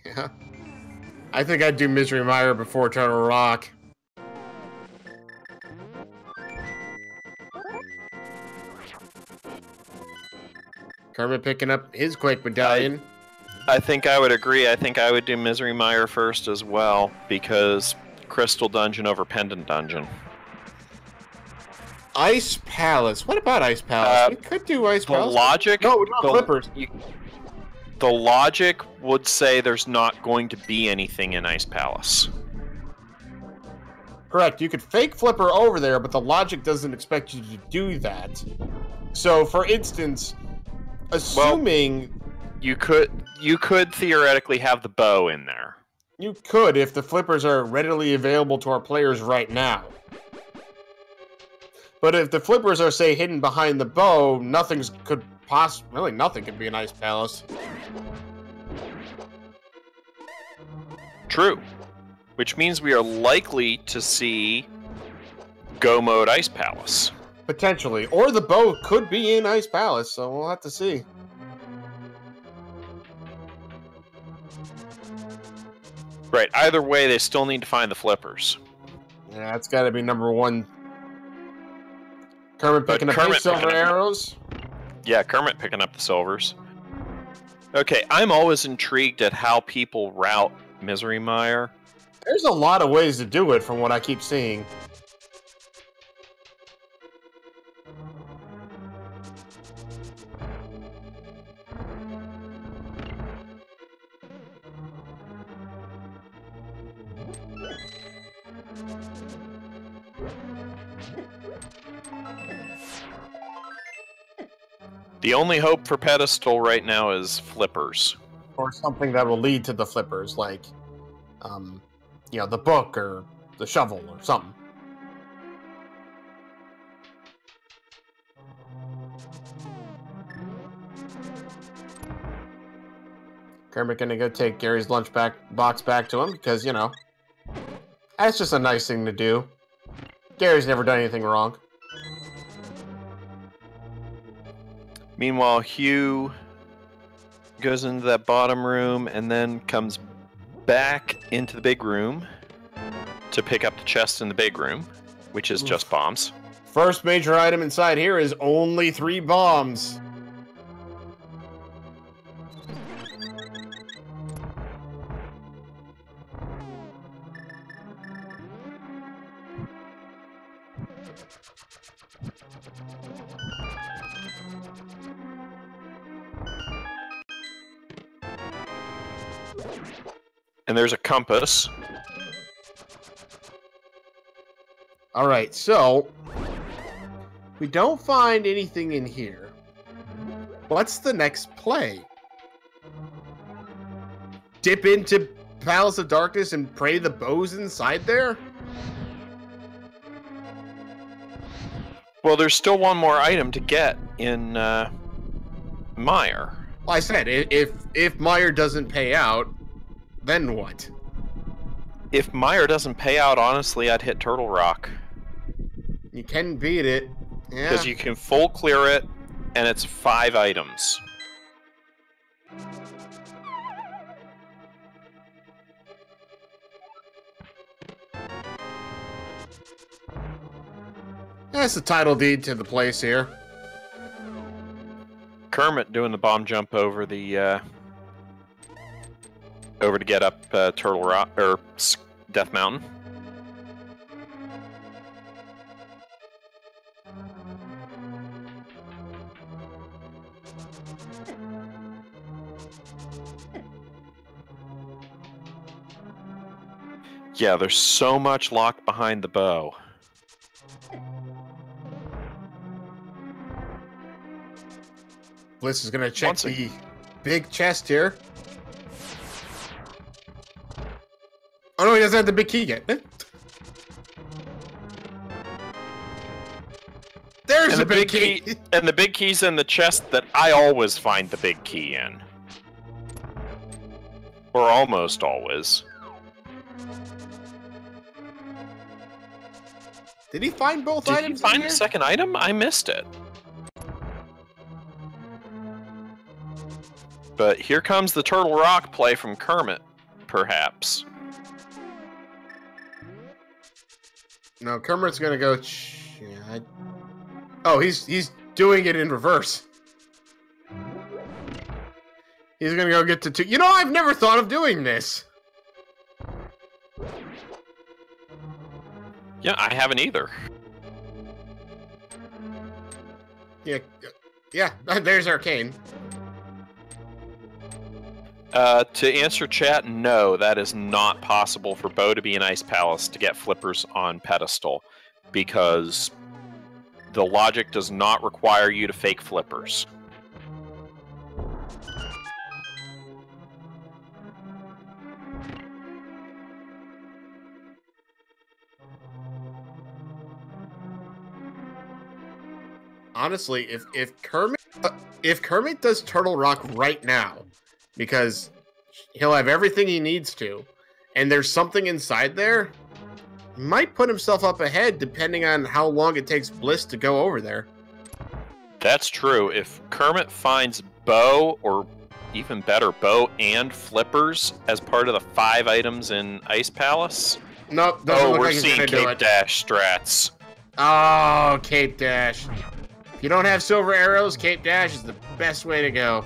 Yeah, I think I'd do Misery Mire before Turtle Rock. Kermit picking up his Quake medallion. I think I would agree. I think I would do Misery Mire first as well, because Crystal Dungeon over Pendant Dungeon. Ice Palace. What about Ice Palace? We could do Ice Palace. Logic. No, not Flippers. The logic would say there's not going to be anything in Ice Palace. Correct. You could fake Flipper over there, but the logic doesn't expect you to do that. So, for instance, assuming you could theoretically have the bow in there. You could if the Flippers are readily available to our players right now. But if the Flippers are, say, hidden behind the bow, nothing could be an Ice Palace. True. Which means we are likely to see Go Mode Ice Palace. Potentially. Or the bow could be in Ice Palace, so we'll have to see. Right, either way, they still need to find the Flippers. Yeah, that's got to be number one. Kermit picking up his silver arrows. Yeah, Kermit picking up the silvers. Okay, I'm always intrigued at how people route Misery Mire. There's a lot of ways to do it from what I keep seeing. The only hope for Pedestal right now is Flippers. Or something that will lead to the Flippers, like, you know, the book or the shovel or something. Kermit gonna go take Gary's lunch box back to him because, you know, that's just a nice thing to do. Gary's never done anything wrong. Meanwhile, Hugh goes into that bottom room and then comes back into the big room to pick up the chest in the big room, which is just bombs. First major item inside here is only 3 bombs. And there's a compass. All right, so we don't find anything in here. What's the next play? Dip into Palace of Darkness and pray the bow's inside there? Well, there's still one more item to get in Mire. Well, I said, if Mire doesn't pay out, then what? If Mire doesn't pay out, honestly, I'd hit Turtle Rock. You can beat it. Yeah. Because you can full clear it, and it's 5 items. That's the title deed to the place here. Kermit doing the bomb jump over the over to get up Turtle Rock or Death Mountain. Yeah, there's so much locked behind the bow. Bliss is gonna check the big chest here. Oh no, he doesn't have the big key yet. There's the big key. And the big key's in the chest that I always find the big key in. Or almost always. Did he find both items? Did he find the second item? I missed it. But here comes the Turtle Rock play from Kermit, perhaps. No, Kermit's gonna go. Oh, he's doing it in reverse. He's gonna go get to 2. You know, I've never thought of doing this. Yeah, I haven't either. Yeah. There's Arcane. To answer chat, no, that is not possible for Bo to be in Ice Palace to get flippers on pedestal, because the logic does not require you to fake flippers. Honestly, if Kermit does Turtle Rock right now, because he'll have everything he needs to, and there's something inside there, he might put himself up ahead depending on how long it takes Bliss to go over there. That's true. If Kermit finds Bo, or even better, Bo and flippers as part of the 5 items in Ice Palace. Nope, doesn't look like he's gonna do it. We're seeing Cape Dash strats. Oh, Cape Dash. If you don't have silver arrows, Cape Dash is the best way to go.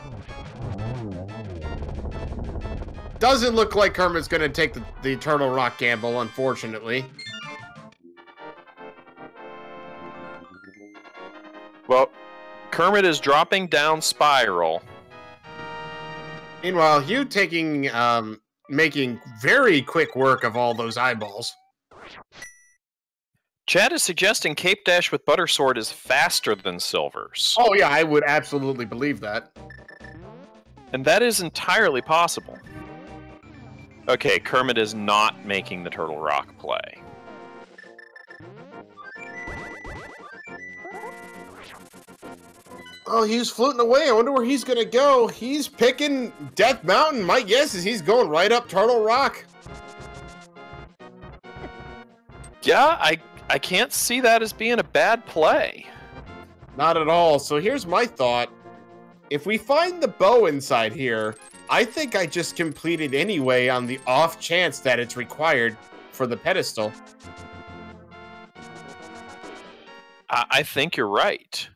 Doesn't look like Kermit's going to take the Turtle Rock gamble, unfortunately. Well, Kermit is dropping down Spiral. Meanwhile, Hugh making very quick work of all those eyeballs. Chad is suggesting Cape Dash with Butter Sword is faster than Silver's. Oh yeah, I would absolutely believe that. And that is entirely possible. Okay, Kermit is not making the Turtle Rock play. Oh, he's floating away. I wonder where he's going to go. He's picking Death Mountain. My guess is he's going right up Turtle Rock. Yeah, I can't see that as being a bad play. Not at all. So here's my thought. If we find the bow inside here, I think I just completed anyway on the off chance that it's required for the pedestal. I think you're right.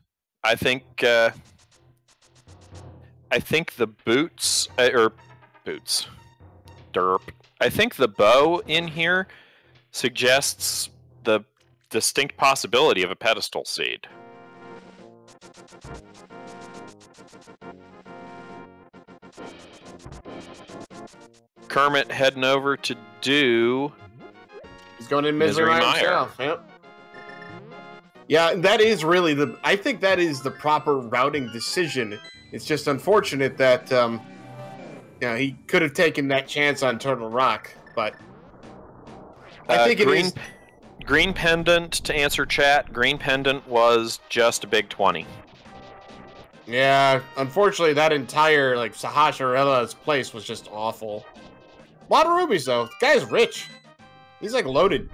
I think the boots derp. I think the bow in here suggests the distinct possibility of a pedestal seed. Kermit heading over to do. He's going in Misery by himself. Yep. Yeah, that is really I think that is the proper routing decision. It's just unfortunate that he could have taken that chance on Turtle Rock, but I think it is. Green Pendant, to answer chat, Green Pendant was just a big 20. Yeah, unfortunately, that entire, Sahasrarella's place was just awful. A lot of rubies, though. The guy's rich. He's, loaded.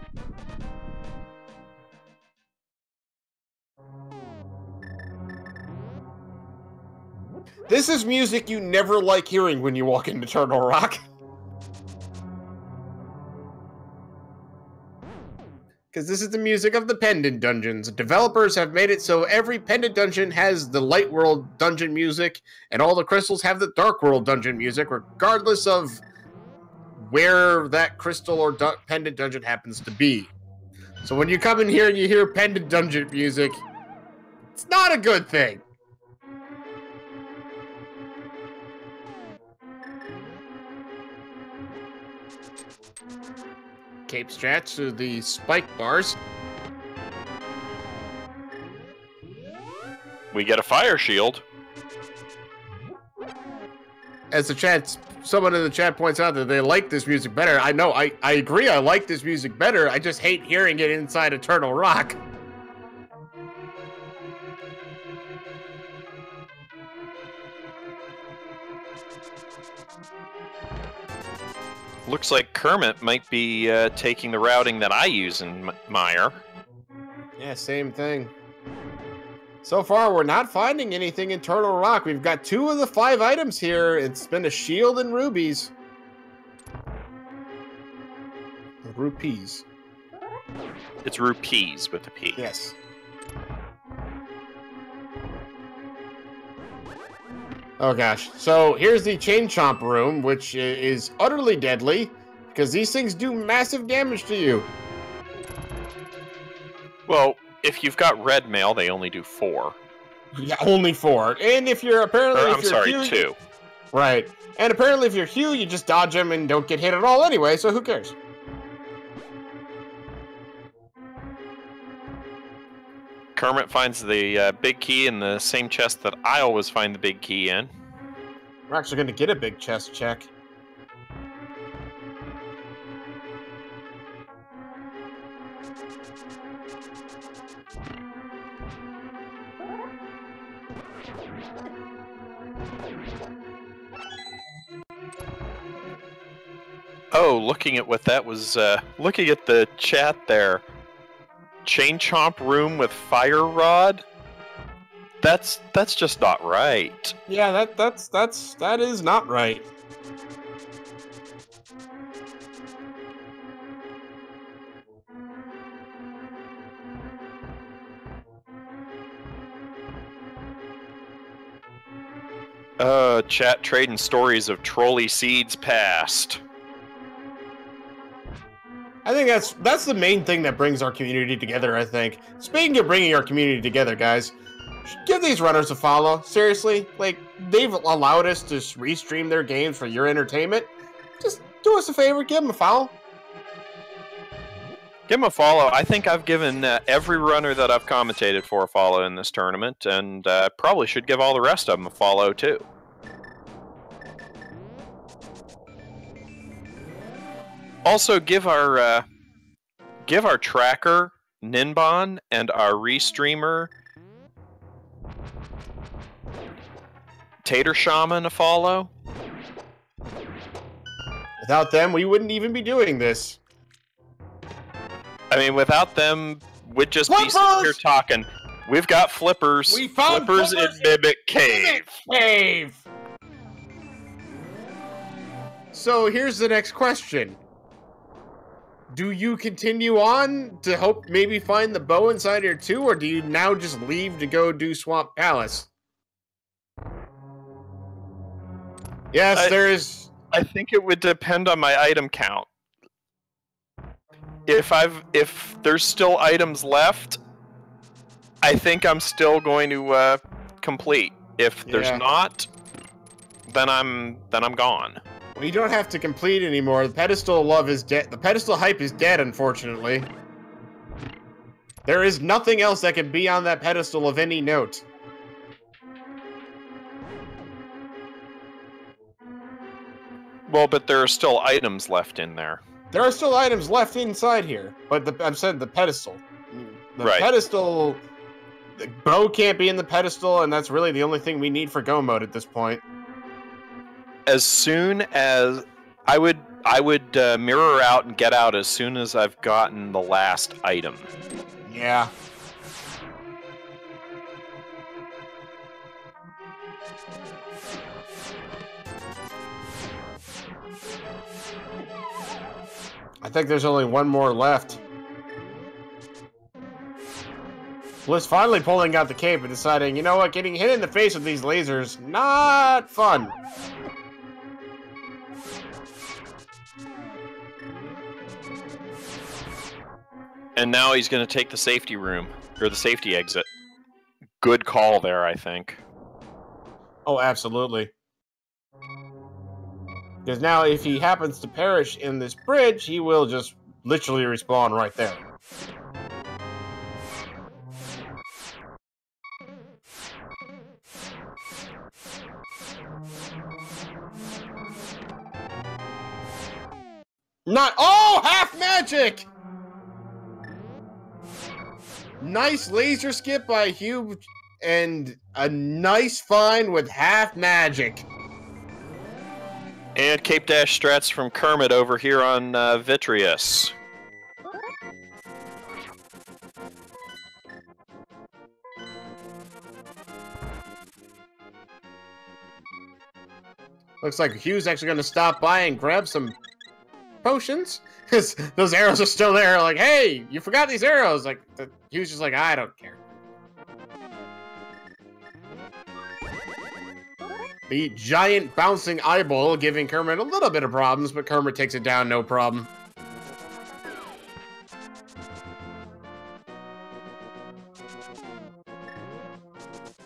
This is music you never like hearing when you walk into Turtle Rock. Because this is the music of the Pendant Dungeons. Developers have made it so every Pendant Dungeon has the Light World Dungeon music, and all the crystals have the Dark World Dungeon music, regardless of where that crystal or Pendant Dungeon happens to be. So when you come in here and you hear Pendant Dungeon music, it's not a good thing. Cape strats to the spike bars. We get a fire shield. As someone in the chat points out that they like this music better. I know, I agree, I like this music better. I just hate hearing it inside Eternal Rock. Looks like Kermit might be taking the routing that I use in Mire. Yeah, same thing. So far, we're not finding anything in Turtle Rock. We've got 2 of the 5 items here. It's been a shield and rubies. Rupees. It's rupees with a P. Yes. Oh gosh. So here's the Chain Chomp room, which is utterly deadly, because these things do massive damage to you. Well, if you've got red mail, they only do 4. Yeah, only 4. And if you're apparently... 2. Right. And apparently if you're Hugh, you just dodge them and don't get hit at all anyway, so who cares? Kermit finds the big key in the same chest that I always find the big key in. We're actually going to get a big chest check. Oh, looking at what that was, looking at the chat there. Chain Chomp room with fire rod? That's just not right. Yeah, that is not right. Chat trading stories of trolley seeds past. I think that's the main thing that brings our community together, I think. Speaking of bringing our community together, guys, give these runners a follow. Seriously, they've allowed us to restream their games for your entertainment. Just do us a favor, give them a follow. Give them a follow. I think I've given every runner that I've commentated for a follow in this tournament, and probably should give all the rest of them a follow too. Also, give our tracker Ninbon and our restreamer Tater Shaman a follow. Without them, we wouldn't even be doing this. I mean, without them, we'd just be sitting here talking. We've got flippers. We found flippers in Mimic Cave. Cave. So here's the next question. Do you continue on to hope maybe find the bow inside here too, or do you now just leave to go do Swamp Palace? Yes, there is... I think it would depend on my item count. If there's still items left, I think I'm still going to complete. If there's not, then I'm gone. Well, you don't have to complete anymore. The pedestal love is dead. The pedestal hype is dead, unfortunately. There is nothing else that can be on that pedestal of any note. Well, but there are still items left in there. There are still items left inside here, but I've said the pedestal. The pedestal... The bow can't be in the pedestal, and that's really the only thing we need for Go mode at this point. As soon as... I would mirror out and get out as soon as I've gotten the last item. Yeah. I think there's only one more left. Bliss finally pulling out the cape and deciding, you know what, getting hit in the face with these lasers, not fun. And now he's going to take the safety room, or the safety exit. Good call there, I think. Oh, absolutely. Because now if he happens to perish in this bridge, he will just literally respawn right there. Not— oh, half magic! Nice laser skip by Hugh, and a nice find with half magic. And Cape Dash strats from Kermit over here on Vitreous. Looks like Hugh's actually going to stop by and grab some potions. Because those arrows are still there. Like, hey, you forgot these arrows. Like, Hugh's just like, I don't care. The giant bouncing eyeball giving Kermit a little bit of problems, but Kermit takes it down, no problem.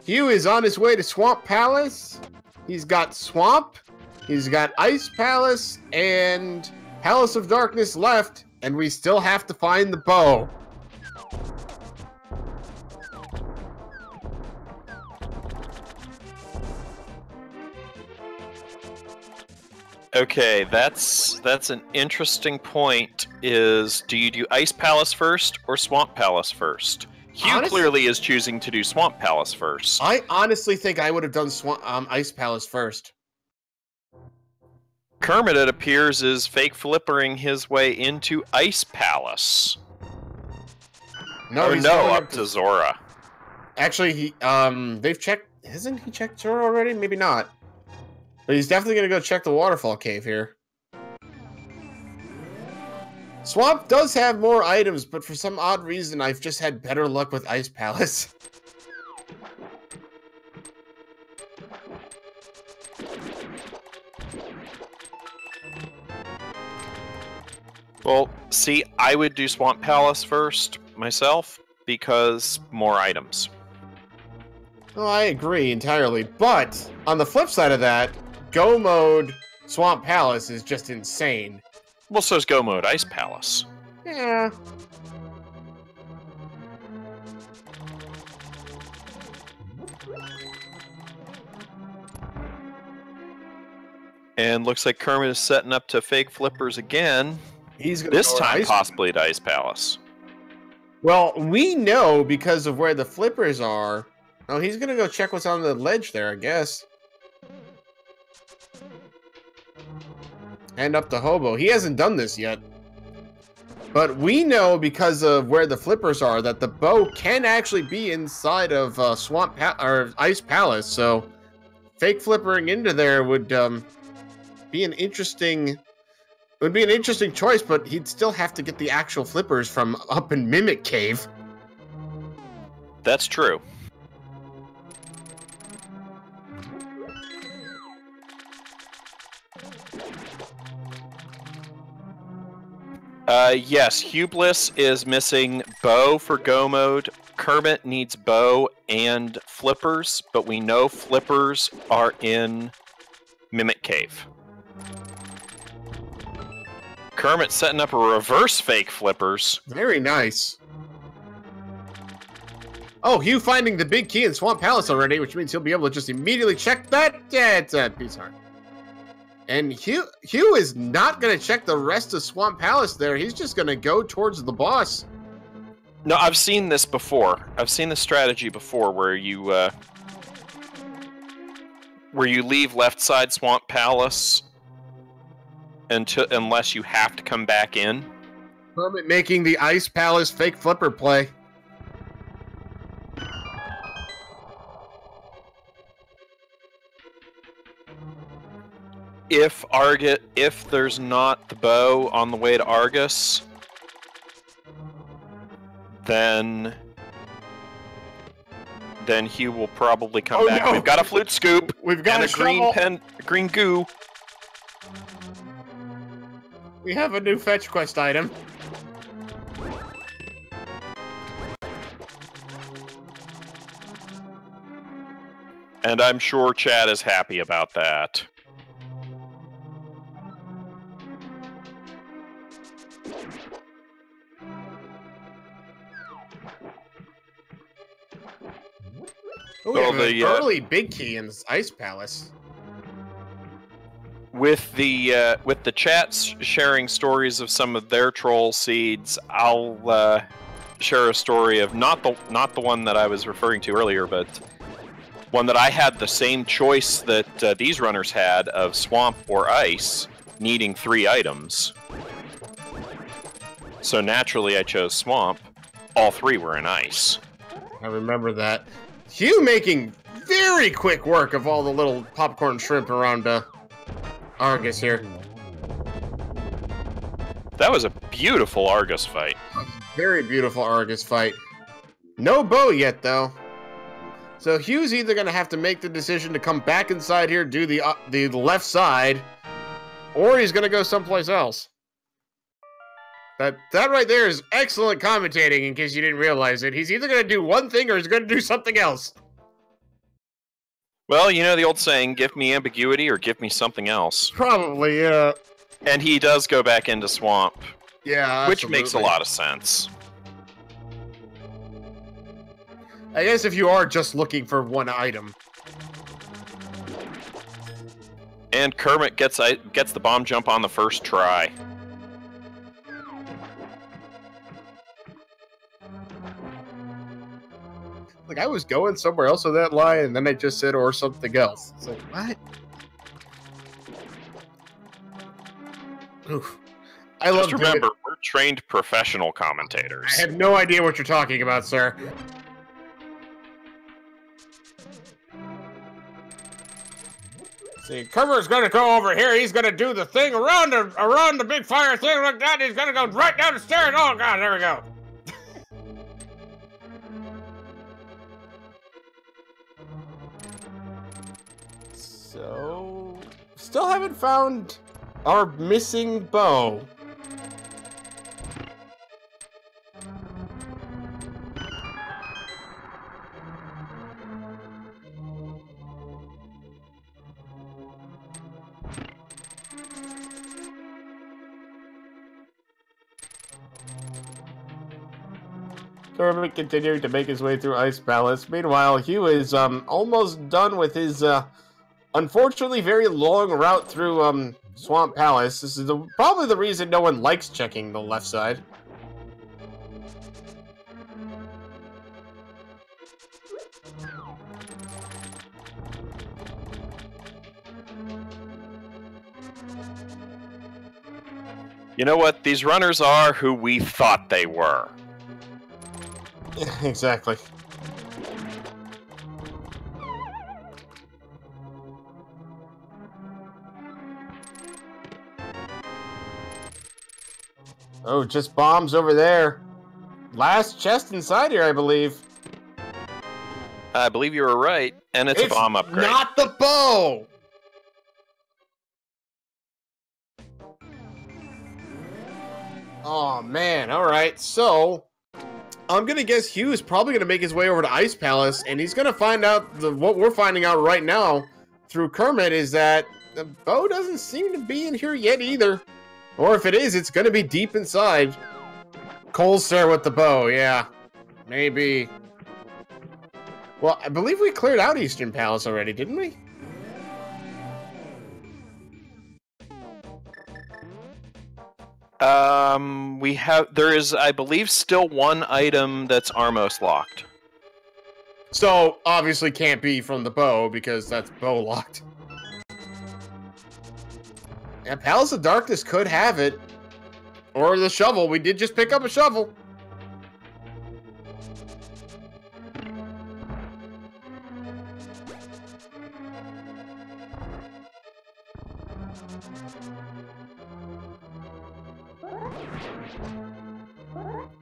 Hugh is on his way to Swamp Palace. He's got Swamp, he's got Ice Palace, and Palace of Darkness left, and we still have to find the bow. Okay, that's an interesting point. Is do you do Ice Palace first or Swamp Palace first? Hugh clearly is choosing to do Swamp Palace first. I honestly think I would have done Ice Palace first. Kermit, it appears, is fake flippering his way into Ice Palace. No, he's no, up to Zora. Actually, he they've checked. Hasn't he checked Zora already? Maybe not. But he's definitely gonna go check the waterfall cave here. Swamp does have more items, but for some odd reason, I've just had better luck with Ice Palace. Well, see, I would do Swamp Palace first, myself, because more items. Oh, I agree entirely, but on the flip side of that, Go mode Swamp Palace is just insane. Well, so's Go mode Ice Palace. Yeah. And looks like Kermit is setting up to fake flippers again. He's gonna this time possibly to Ice Palace. Well, we know because of where the flippers are. Oh, he's gonna go check what's on the ledge there, I guess. And up to Hobo. He hasn't done this yet. But we know because of where the flippers are that the bow can actually be inside of or Ice Palace. So fake flippering into there would be an interesting. It would be an interesting choice, but he'd still have to get the actual flippers from up in Mimic Cave. That's true. Yes, Hughbliss is missing bow for Go mode. Kermit needs bow and flippers, but we know flippers are in Mimic Cave. Kermit's setting up a reverse fake flippers. Very nice. Oh, Hugh finding the big key in Swamp Palace already, which means he'll be able to just immediately check that. Yeah, it's a piece of art. And Hugh is not going to check the rest of Swamp Palace there. He's just going to go towards the boss. No, I've seen this before. I've seen this strategy before where you leave left side Swamp Palace unless you have to come back in. Kermit making the Ice Palace fake flipper play. If there's not the bow on the way to Argus, then Hugh will probably come back. No. We've got a flute scoop. We've got and a green goo. We have a new fetch quest item. And I'm sure Chad is happy about that. Oh, we have an early big key in this Ice Palace. With the chats sharing stories of some of their troll seeds, I'll share a story of not the one that I was referring to earlier, but one that I had the same choice that these runners had of swamp or ice, needing 3 items. So naturally I chose swamp. All 3 were in ice. I remember that. Hugh making very quick work of all the little popcorn shrimp around Argus here. That was a beautiful Argus fight. Very beautiful Argus fight. No bow yet, though. So Hugh's either going to have to make the decision to come back inside here, do the left side, or he's going to go someplace else. That right there is excellent commentating, in case you didn't realize it. He's either going to do one thing or he's going to do something else. Well, you know the old saying, give me ambiguity or give me something else. Probably, yeah. And he does go back into swamp. Yeah, which makes a lot of sense. I guess if you are just looking for one item. And Kermit gets the bomb jump on the first try. Like, I was going somewhere else with that line, and then I just said, or something else. It's like, what? Oof. Just remember, we're trained professional commentators. I have no idea what you're talking about, sir. See, Kermit's gonna go over here. He's gonna do the thing around the big fire thing like that. He's gonna go right down the stairs. Oh god, there we go. So, still haven't found our missing bow. Kermit continuing to make his way through Ice Palace. Meanwhile, Hugh is almost done with his unfortunately very long route through Swamp Palace. This is probably the reason no one likes checking the left side. You know what? These runners are who we thought they were. Exactly. Oh, just bombs over there. Last chest inside here, I believe. I believe you were right, and it's a bomb upgrade. Not the bow! Oh, man. All right, so I'm going to guess Hugh is probably going to make his way over to Ice Palace, and he's going to find out what we're finding out right now through Kermit is that the bow doesn't seem to be in here yet either. Or if it is, it's going to be deep inside. Cold stare with the bow, yeah. Maybe. Well, I believe we cleared out Eastern Palace already, didn't we? There is, I believe, still one item that's Armos locked. So, obviously can't be from the bow, because that's bow locked. Yeah, Palace of Darkness could have it. Or the shovel. We did just pick up a shovel.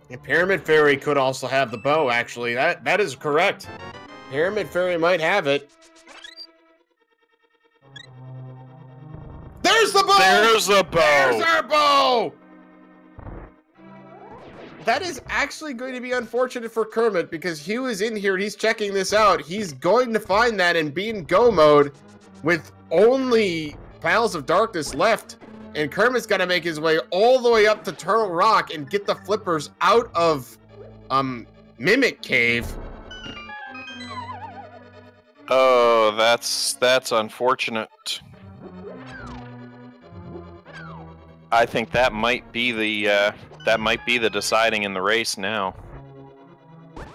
And Pyramid Fairy could also have the bow, actually. That is correct. Pyramid Fairy might have it. There's the bow! There's the bow! There's our bow! That is actually going to be unfortunate for Kermit, because Hugh is in here, he's checking this out. He's going to find that and be in go mode with only Palace of Darkness left. And Kermit's got to make his way all the way up to Turtle Rock and get the flippers out of Mimic Cave. Oh, that's unfortunate. I think that might be the deciding in the race now.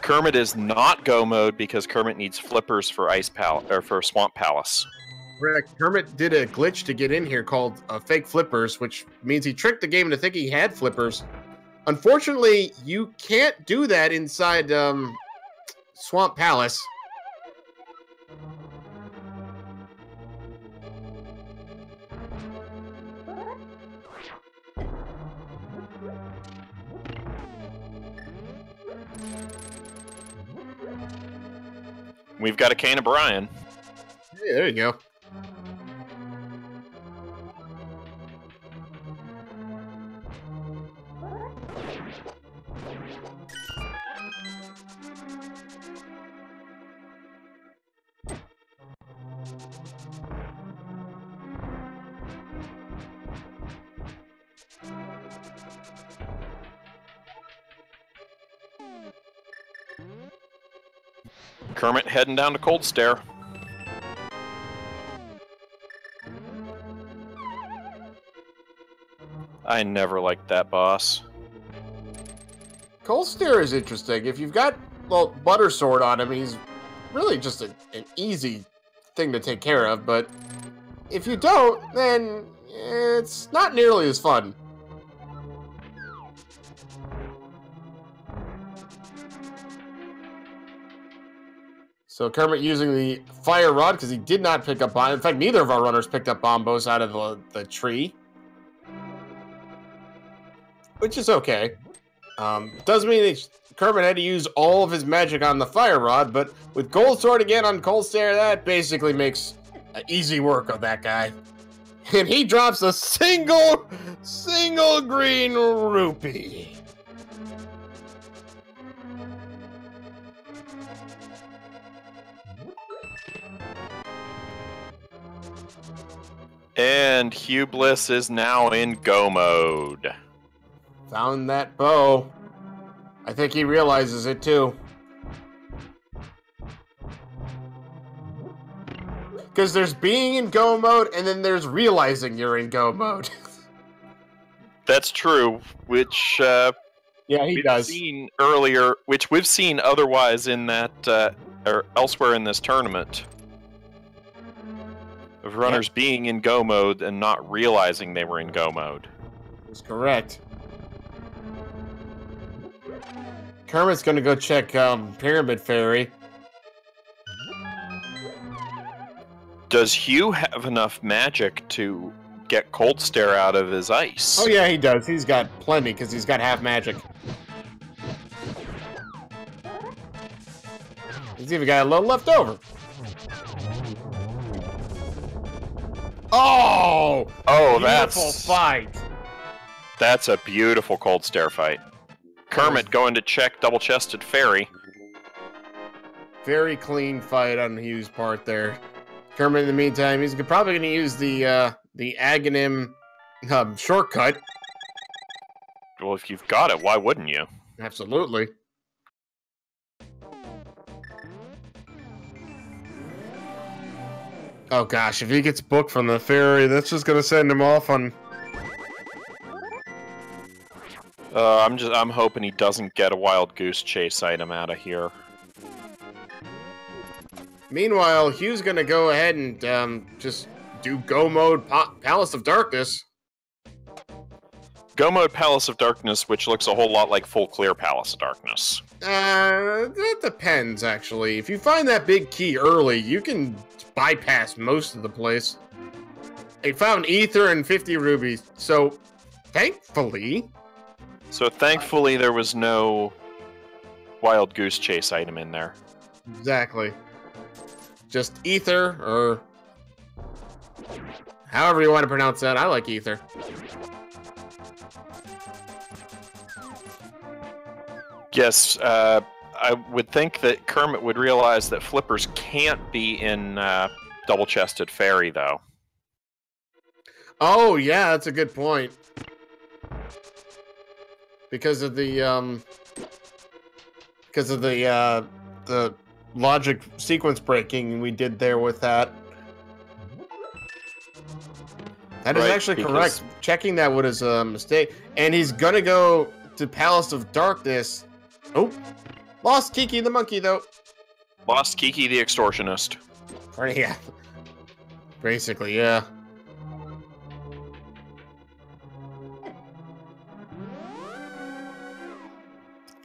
Kermit is not go mode because Kermit needs flippers for for Swamp Palace. Correct. Kermit did a glitch to get in here called fake flippers, which means he tricked the game into thinking he had flippers. Unfortunately, you can't do that inside Swamp Palace. We've got a Cane of Brian. Hey, there you go. Kermit heading down to Cold Stare. I never liked that boss. Cold Stare is interesting. If you've got, well, Butter Sword on him, he's really just an easy thing to take care of, but if you don't, then it's not nearly as fun. So Kermit using the Fire Rod because he did not pick up bomb. In fact, neither of our runners picked up bombos out of the tree. Which is okay. Does mean Kermit had to use all of his magic on the Fire Rod, but with Gold Sword again on Cold Stare, that basically makes easy work of that guy. And he drops a single green rupee. And Hubliss is now in go mode. Found that bow. I think he realizes it too. Because there's being in go mode, and then there's realizing you're in go mode. That's true, which yeah, he does. Seen earlier, which we've seen otherwise in that or elsewhere in this tournament. Of runners being in go mode and not realizing they were in go mode. That's correct. Kermit's gonna go check Pyramid Fairy. Does Hugh have enough magic to get Cold Stare out of his ice. Oh yeah, he does. He's got plenty because he's got half magic. He's even got a little left over. Oh! Oh, beautiful fight. That's a beautiful Cold Stare fight. Kermit going to check double-chested fairy. Very clean fight on Hugh's part there. Kermit, in the meantime, he's probably going to use the Agahnim shortcut. Well, if you've got it, why wouldn't you? Absolutely. Oh gosh, if he gets booked from the fairy, that's just going to send him off on... I'm hoping he doesn't get a wild goose chase item out of here. Meanwhile, Hugh's gonna go ahead and just do Go Mode Palace of Darkness. Go Mode Palace of Darkness, which looks a whole lot like Full Clear Palace of Darkness. That depends, actually. If you find that big key early, you can bypass most of the place. They found Ether and 50 rubies, so thankfully... there was no wild goose chase item in there. Exactly. Just Ether, or however you want to pronounce that. I like Ether. Yes, I would think that Kermit would realize that flippers can't be in double-chested fairy, though. Oh, yeah, that's a good point. Because of the logic sequence breaking we did there with that. That is actually correct. Checking that was a mistake. And he's gonna go to Palace of Darkness. Oh, lost Kiki the monkey though. Lost Kiki the extortionist. Yeah. Basically, yeah.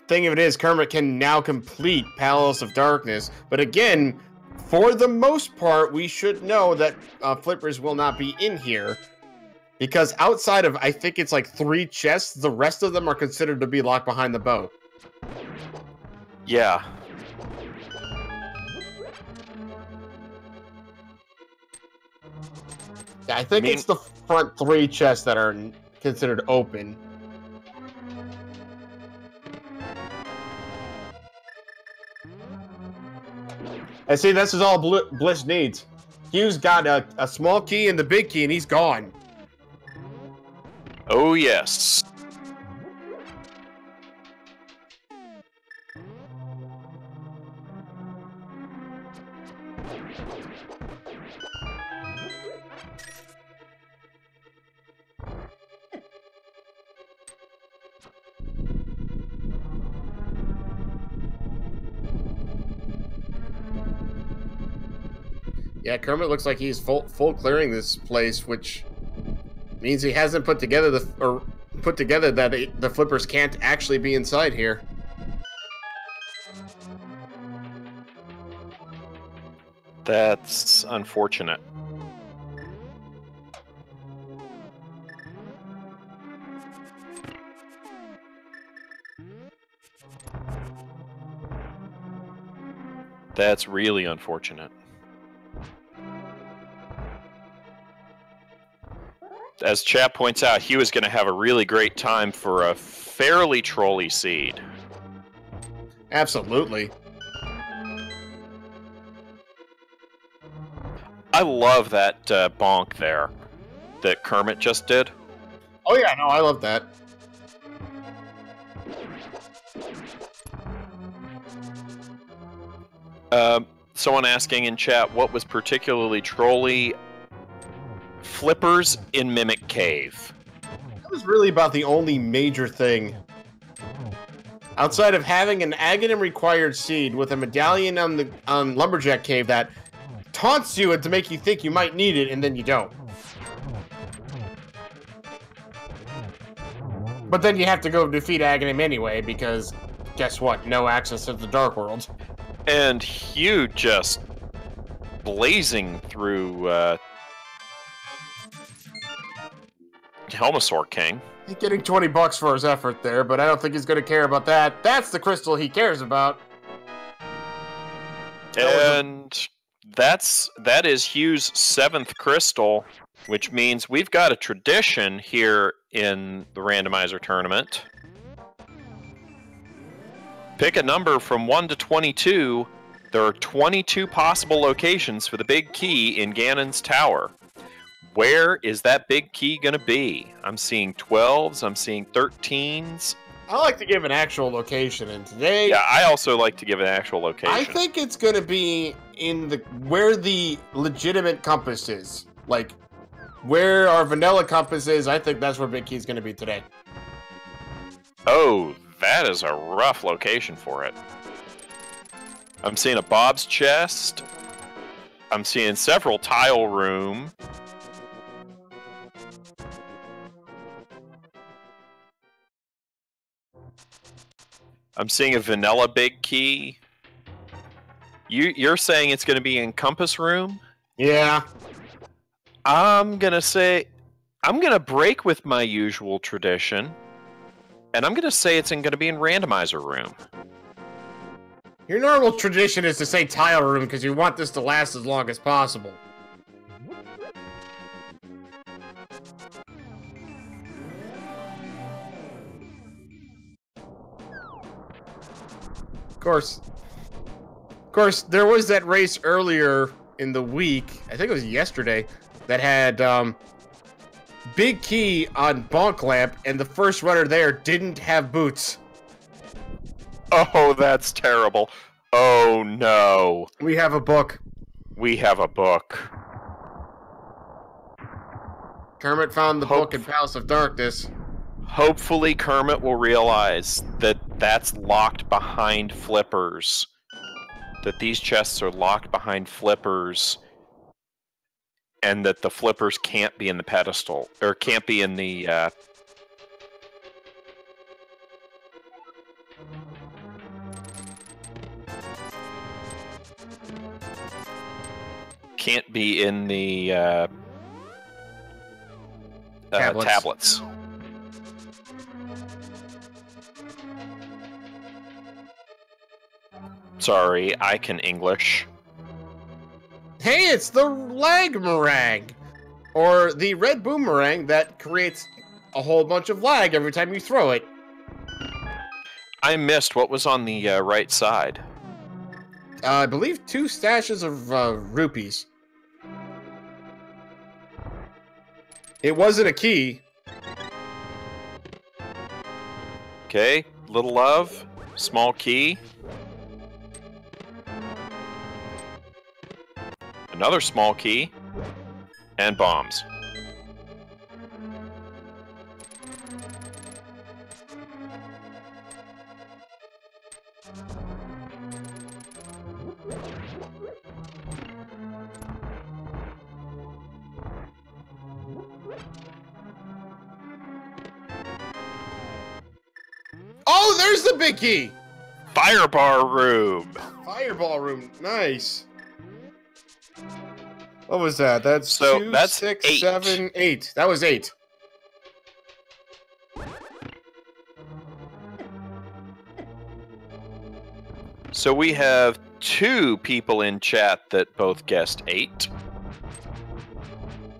Thing of it is, Kermit can now complete Palace of Darkness, but again, for the most part, we should know that flippers will not be in here, because outside of, I think it's like 3 chests, the rest of them are considered to be locked behind the boat. Yeah. I think it's the front 3 chests that are considered open. And see, this is all Bliss needs. Hugh's got a small key and the big key, and he's gone. Oh, yes. Yeah, Kermit looks like he's full clearing this place, which means he hasn't put together that the flippers can't actually be inside here. That's unfortunate. That's really unfortunate. As chat points out, he was going to have a really great time for a fairly trolly seed. Absolutely. I love that bonk there that Kermit just did. Oh yeah, no, I love that. Someone asking in chat what was particularly trolly. Flippers in Mimic Cave. That was really about the only major thing. Outside of having an Agahnim required seed with a medallion on Lumberjack Cave that taunts you to make you think you might need it, and then you don't. But then you have to go defeat Agahnim anyway, because guess what? No access to the Dark World. And Hugh just blazing through Helmasaur King. He's getting $20 for his effort there, but I don't think he's going to care about that. That's the crystal he cares about. And that is Hugh's 7th crystal, which means we've got a tradition here in the randomizer tournament. Pick a number from 1 to 22. There are 22 possible locations for the big key in Ganon's tower. Where is that big key going to be? I'm seeing 12s, I'm seeing 13s. I like to give an actual location, and today... Yeah, I also like to give an actual location. I think it's going to be in where the legitimate compass is. Like, where our vanilla compass is, I think that's where Big Key's going to be today. Oh, that is a rough location for it. I'm seeing a Bob's chest. I'm seeing several tile room. I'm seeing a vanilla big key. You're saying it's going to be in compass room? Yeah. I'm going to break with my usual tradition, and I'm going to say it's going to be in randomizer room. Your normal tradition is to say tile room because you want this to last as long as possible. Of course, there was that race earlier in the week, I think it was yesterday, that had Big Key on Bonk Lamp, and the first runner there didn't have boots. Oh, that's terrible. Oh, no. We have a book. We have a book. Kermit found the book in Palace of Darkness. Hopefully Kermit will realize that that's locked behind flippers. That these chests are locked behind flippers. And that the flippers can't be in the pedestal. Or can't be in the... can't be in the... tablets. Sorry, I can English. Hey, it's the lag meringue! Or the red boomerang that creates a whole bunch of lag every time you throw it. I missed what was on the right side. I believe 2 stashes of rupees. It wasn't a key. Okay, little love, small key. Another small key. And bombs. Oh, there's the big key! Firebar room! Fireball room, nice. What was that? That's so 2, that's 6, 8. 7, 8. That was 8. So we have 2 people in chat that both guessed 8.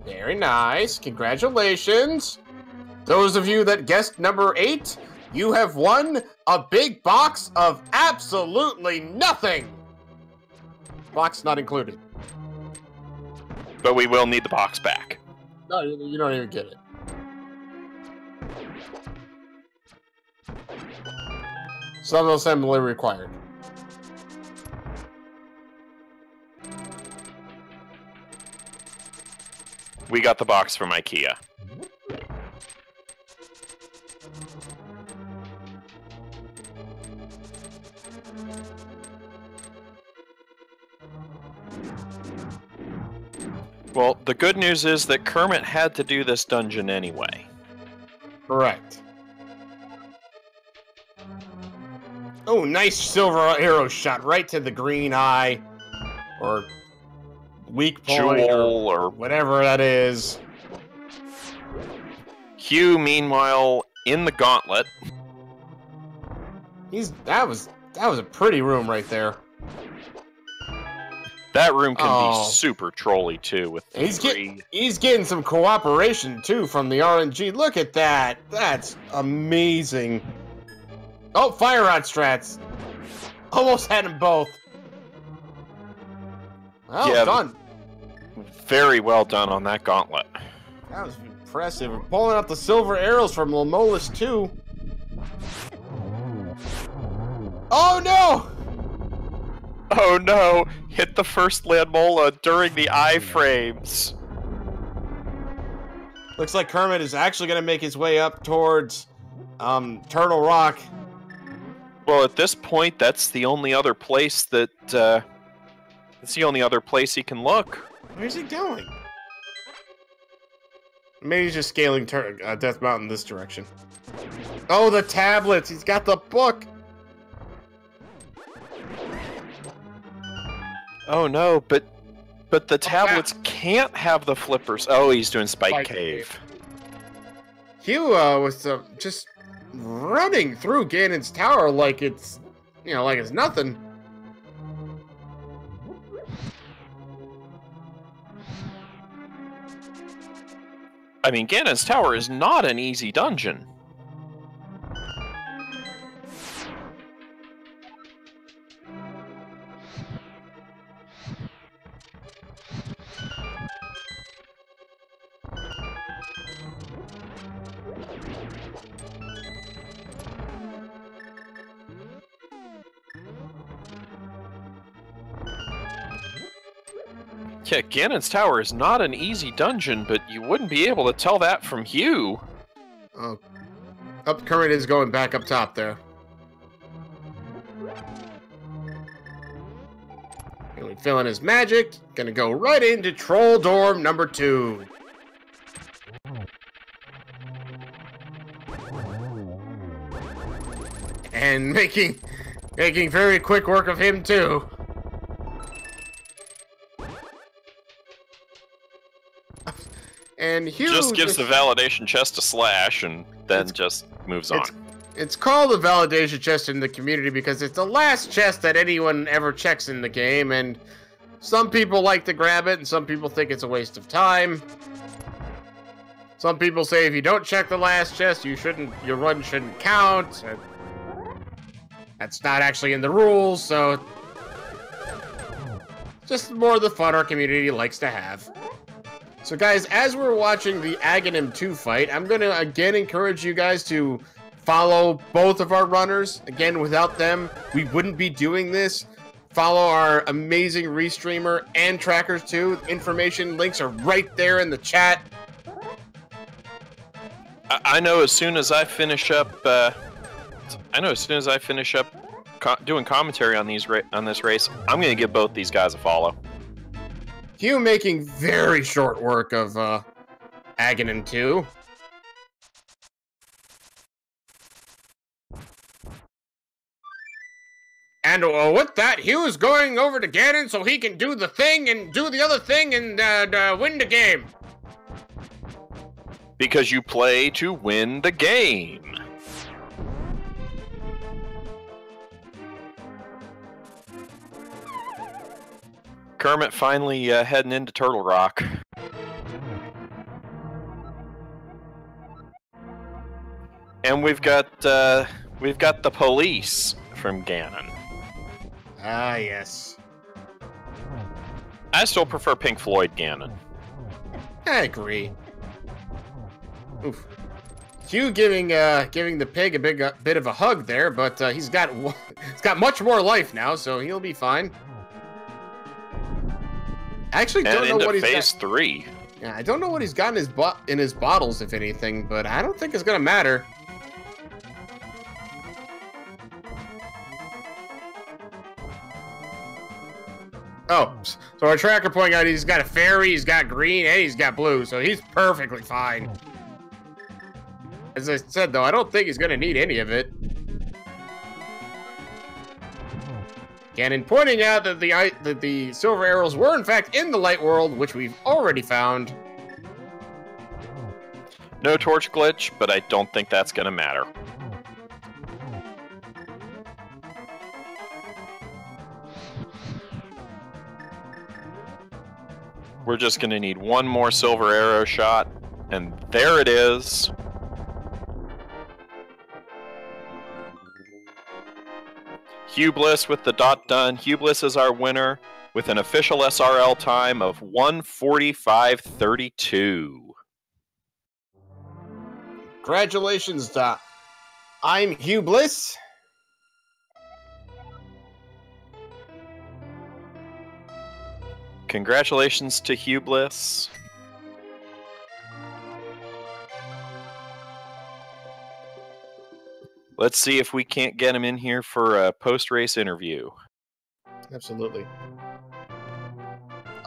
Very nice. Congratulations. Those of you that guessed number 8, you have won a big box of absolutely nothing. Box not included. But we will need the box back. No, you don't even get it. Sub-assembly required. We got the box from IKEA. Well, the good news is that Kermit had to do this dungeon anyway. Correct. Oh, nice silver arrow shot right to the green eye. Or weak point. Jewel or whatever that is. Hugh, meanwhile, in the gauntlet. That was a pretty room right there. That room can be super trolly too. With he's getting some cooperation too from the RNG. Look at that. That's amazing. Oh, fire rod strats. Almost had them both. Well done. Very well done on that gauntlet. That was impressive. We're pulling out the silver arrows from Lamolis too. Oh no! Oh no! Hit the first Landmola during the iframes. Looks like Kermit is actually going to make his way up towards Turtle Rock. Well, at this point, that's the only other place that it's the only other place he can look. Where's he going? Maybe he's just scaling Death Mountain this direction. Oh, the tablets! He's got the book! Oh no, but the tablets can't have the flippers. Oh, he's doing Spike Cave. Hugh was just running through Ganon's tower like it's, like it's nothing. I mean, Ganon's tower is not an easy dungeon. Yeah, Ganon's tower is not an easy dungeon, but you wouldn't be able to tell that from Hugh. Oh, Kermit is going back up top there. Really feeling his magic. Gonna go right into Troll Dorm number 2. And making very quick work of him too. And Hugh just gives the validation chest a slash and then just moves on. It's called the validation chest in the community because it's the last chest that anyone ever checks in the game, and some people like to grab it and some people think it's a waste of time. Some people say if you don't check the last chest, your run shouldn't count. That's not actually in the rules, so just more of the fun our community likes to have. So guys, as we're watching the Agahnim 2 fight, I'm going to again encourage you guys to follow both of our runners. Again, without them, we wouldn't be doing this. Follow our amazing restreamer and trackers too. Information links are right there in the chat. I know as soon as I finish up, doing commentary on this race, I'm going to give both these guys a follow. Hugh making very short work of Agahnim 2. And with that, Hugh is going over to Ganon so he can do the thing and do the other thing and win the game. Because you play to win the game. Kermit finally heading into Turtle Rock. And we've got the police from Ganon. Ah, yes. I still prefer Pink Floyd Ganon. I agree. Oof. Hugh giving the pig a bit of a hug there, but he's got much more life now, so he'll be fine. I actually don't know what he's got. Phase 3. Yeah, I don't know what he's got in his bottles, if anything, but I don't think it's gonna matter. Oh, so our tracker pointing out he's got a fairy, he's got green, and he's got blue, so he's perfectly fine. As I said, though, I don't think he's gonna need any of it. Ganon pointing out that the silver arrows were in fact in the light world, which we've already found. No torch glitch, but I don't think that's going to matter. We're just going to need one more silver arrow shot, and there it is. Hughbliss with the dot done. Hughbliss is our winner with an official SRL time of 1:45:32. Congratulations, imhughbliss. Congratulations to Hughbliss. Let's see if we can't get him in here for a post-race interview. Absolutely.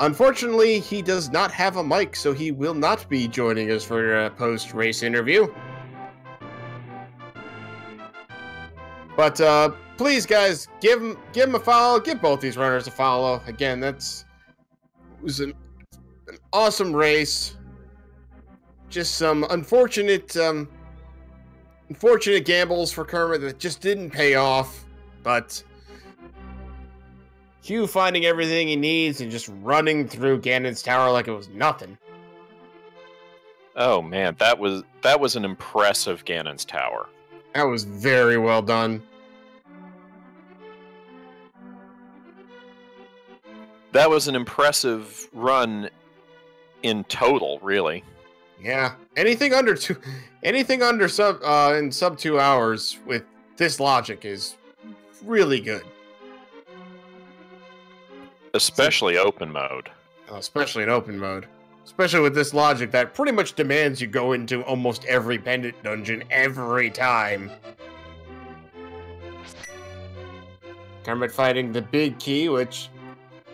Unfortunately, he does not have a mic, so he will not be joining us for a post-race interview. But please, guys, give him a follow. Give both these runners a follow. Again, it was an awesome race. Just some unfortunate gambles for Kermit that just didn't pay off. But Hugh finding everything he needs and just running through Ganon's tower like it was nothing. Oh man, that was an impressive Ganon's tower. That was very well done. That was an impressive run in total, really. Yeah, anything under sub in sub 2 hours with this logic is really good. Especially open mode. Especially in open mode. Especially with this logic that pretty much demands you go into almost every pendant dungeon every time. Kermit fighting the big key, which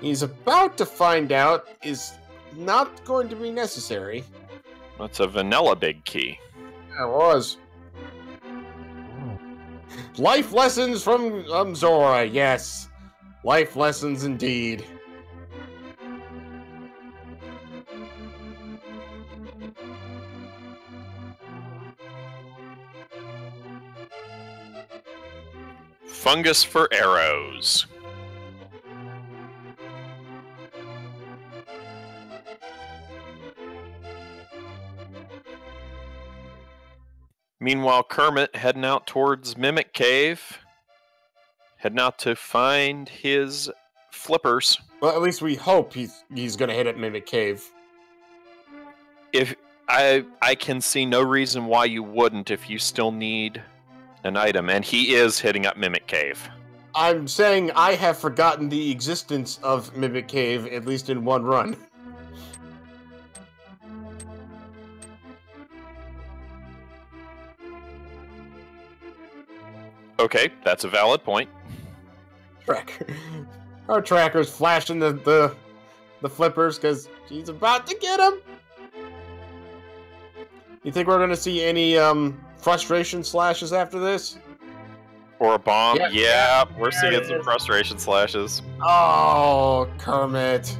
he's about to find out is not going to be necessary. That's a vanilla big key. Yeah, it was. Life lessons from Zora, yes. Life lessons indeed. Fungus for arrows. Meanwhile, Kermit heading out towards Mimic Cave. Heading out to find his flippers. Well, at least we hope he's gonna hit at Mimic Cave. If I can see no reason why you wouldn't if you still need an item, and he is hitting up Mimic Cave. I'm saying I have forgotten the existence of Mimic Cave, at least in one run. Okay, that's a valid point. Our tracker's flashing the flippers because she's about to get him. You think we're gonna see any frustration slashes after this? Or a bomb? Yeah, we're seeing some frustration slashes. Oh, Kermit.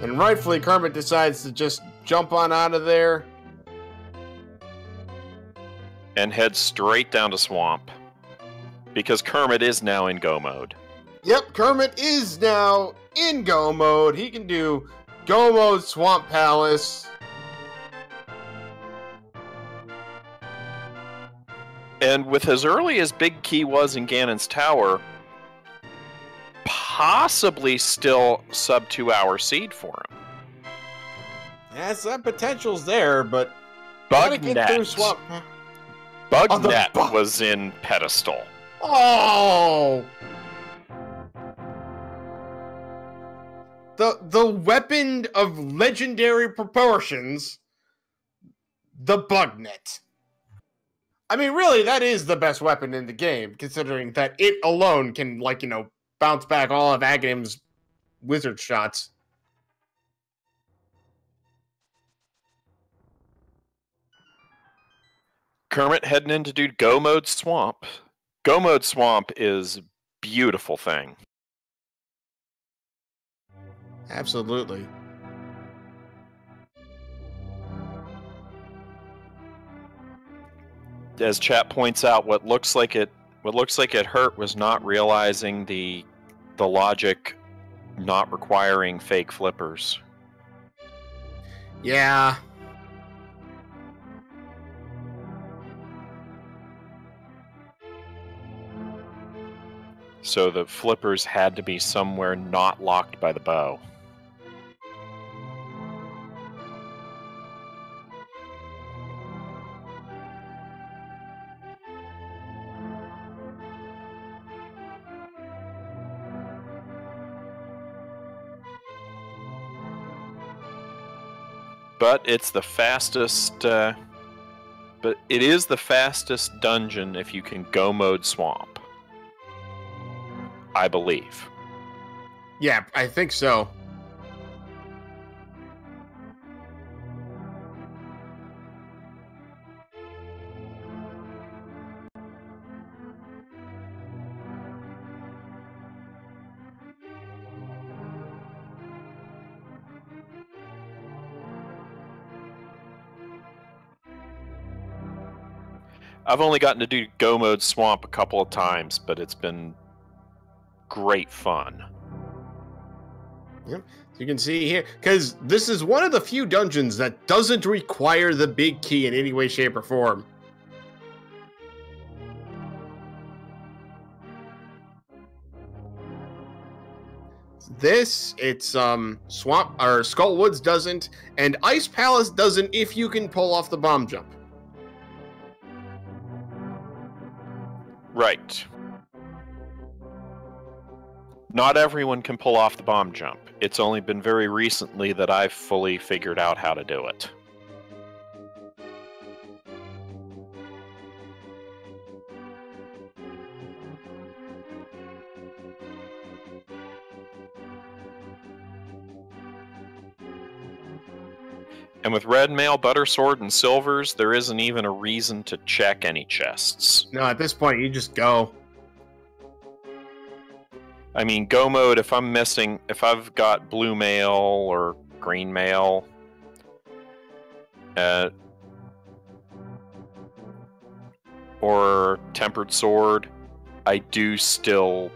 And rightfully, Kermit decides to just jump on out of there. And head straight down to Swamp. Because Kermit is now in go mode. Yep, Kermit is now in go mode. He can do go mode Swamp Palace. And with as early as Big Key was in Ganon's Tower, possibly still sub 2 hour seed for him. Yes, that potential's there, but Bugnet. Bugnet was in pedestal. Oh! The weapon of legendary proportions, the Bugnet. I mean, really, that is the best weapon in the game, considering that it alone can, like, bounce back all of Agahnim's wizard shots. Kermit heading in to do Go Mode Swamp. Go Mode Swamp is a beautiful thing. Absolutely. As chat points out, what looks like it hurt was not realizing the logic not requiring fake flippers. Yeah. So the flippers had to be somewhere not locked by the bow. But it's the fastest. But it is the fastest dungeon if you can go mode swamp. I believe. Yeah, I think so. I've only gotten to do go mode swamp a couple of times, but it's been great fun. Yep. So you can see here, because this is one of the few dungeons that doesn't require the big key in any way, shape, or form. This, it's Swamp or Skull Woods doesn't, and Ice Palace doesn't if you can pull off the bomb jump. Right. Not everyone can pull off the bomb jump. It's only been very recently that I've fully figured out how to do it. And with red mail, butter sword, and silvers, there isn't even a reason to check any chests. No, at this point, you just go. I mean, go mode, if I've got blue mail or green mail, or tempered sword, I do still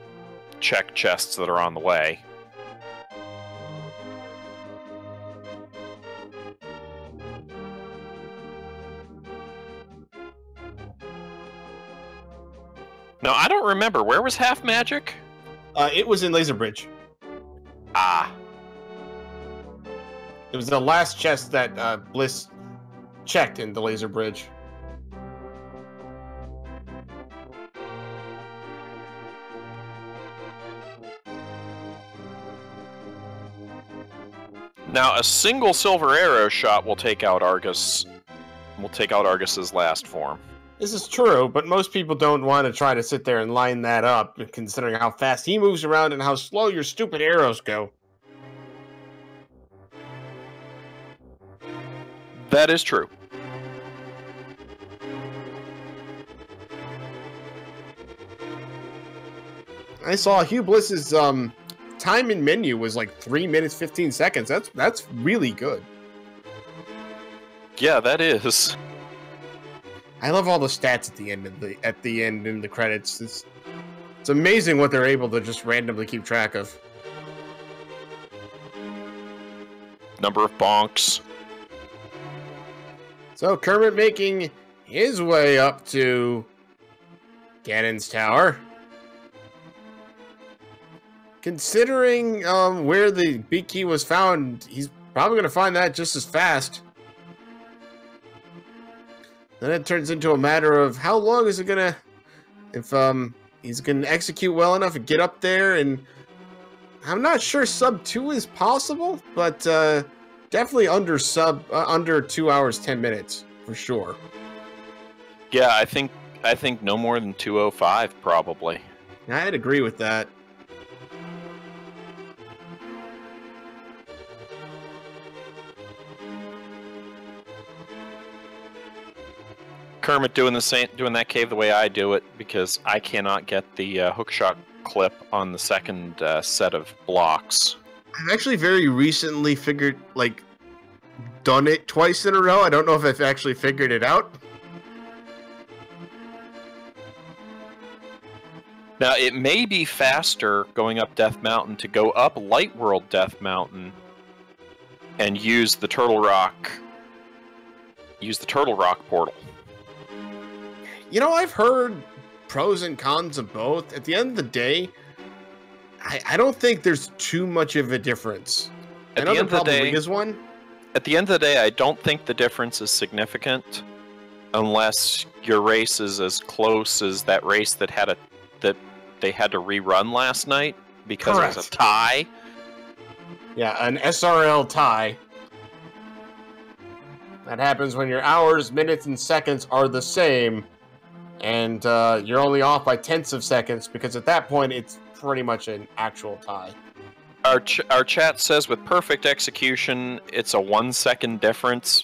check chests that are on the way. Now, I don't remember. Where was Half Magic? It was in Laser Bridge. Ah. It was the last chest that Bliss checked in the Laser Bridge. Now, a single silver arrow shot will take out Argus. Will take out Argus's last form. This is true, but most people don't want to try to sit there and line that up, considering how fast he moves around and how slow your stupid arrows go. That is true. I saw Hugh Bliss's time in menu was like 3 minutes 15 seconds. That's really good. Yeah, that is. I love all the stats at the end in the credits. It's amazing what they're able to just randomly keep track of. Number of bonks. So Kermit making his way up to Ganon's tower. Considering where the big key was found, he's probably going to find that just as fast. Then it turns into a matter of how long is it gonna, if he's gonna execute well enough and get up there, and I'm not sure sub 2 is possible, but definitely under 2 hours 10 minutes for sure. Yeah, I think no more than 2:05 probably. I'd agree with that. Kermit doing that cave the way I do it, because I cannot get the hookshot clip on the second set of blocks. I've actually very recently figured, like, done it twice in a row. I don't know if I've actually figured it out. Now, it may be faster going up Death Mountain to go up Light World Death Mountain and use the Turtle Rock portal. You know, I've heard pros and cons of both. At the end of the day, I don't think there's too much of a difference. At the end of the day, is one. At the end of the day, I don't think the difference is significant, unless your race is as close as that race that they had to rerun last night because it was a tie. Yeah, an SRL tie. That happens when your hours, minutes, and seconds are the same, and you're only off by tenths of seconds, because at that point, it's pretty much an actual tie. Our chat says with perfect execution, it's a 1 second difference.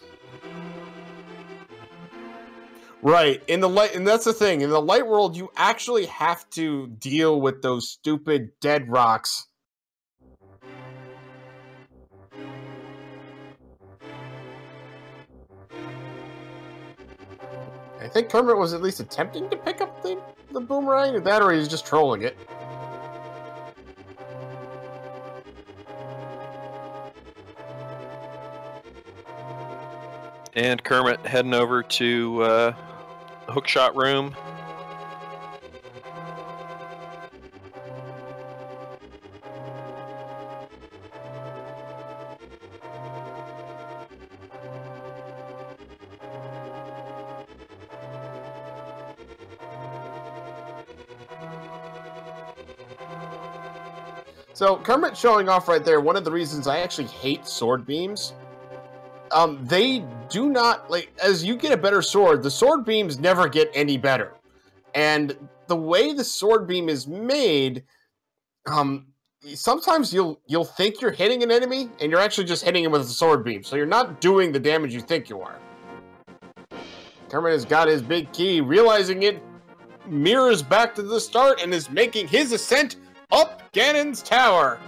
Right. In the light, and that's the thing. In the light world, you actually have to deal with those stupid dead rocks. I think Kermit was at least attempting to pick up the boomerang, that or he's just trolling it. And Kermit heading over to hookshot room. So Kermit showing off right there. One of the reasons I actually hate sword beams. They do not, like, as you get a better sword, the sword beams never get any better. And the way the sword beam is made, sometimes you'll think you're hitting an enemy, and you're actually just hitting him with a sword beam. So you're not doing the damage you think you are. Kermit has got his big key, realizing it mirrors back to the start and is making his ascent up Ganon's tower.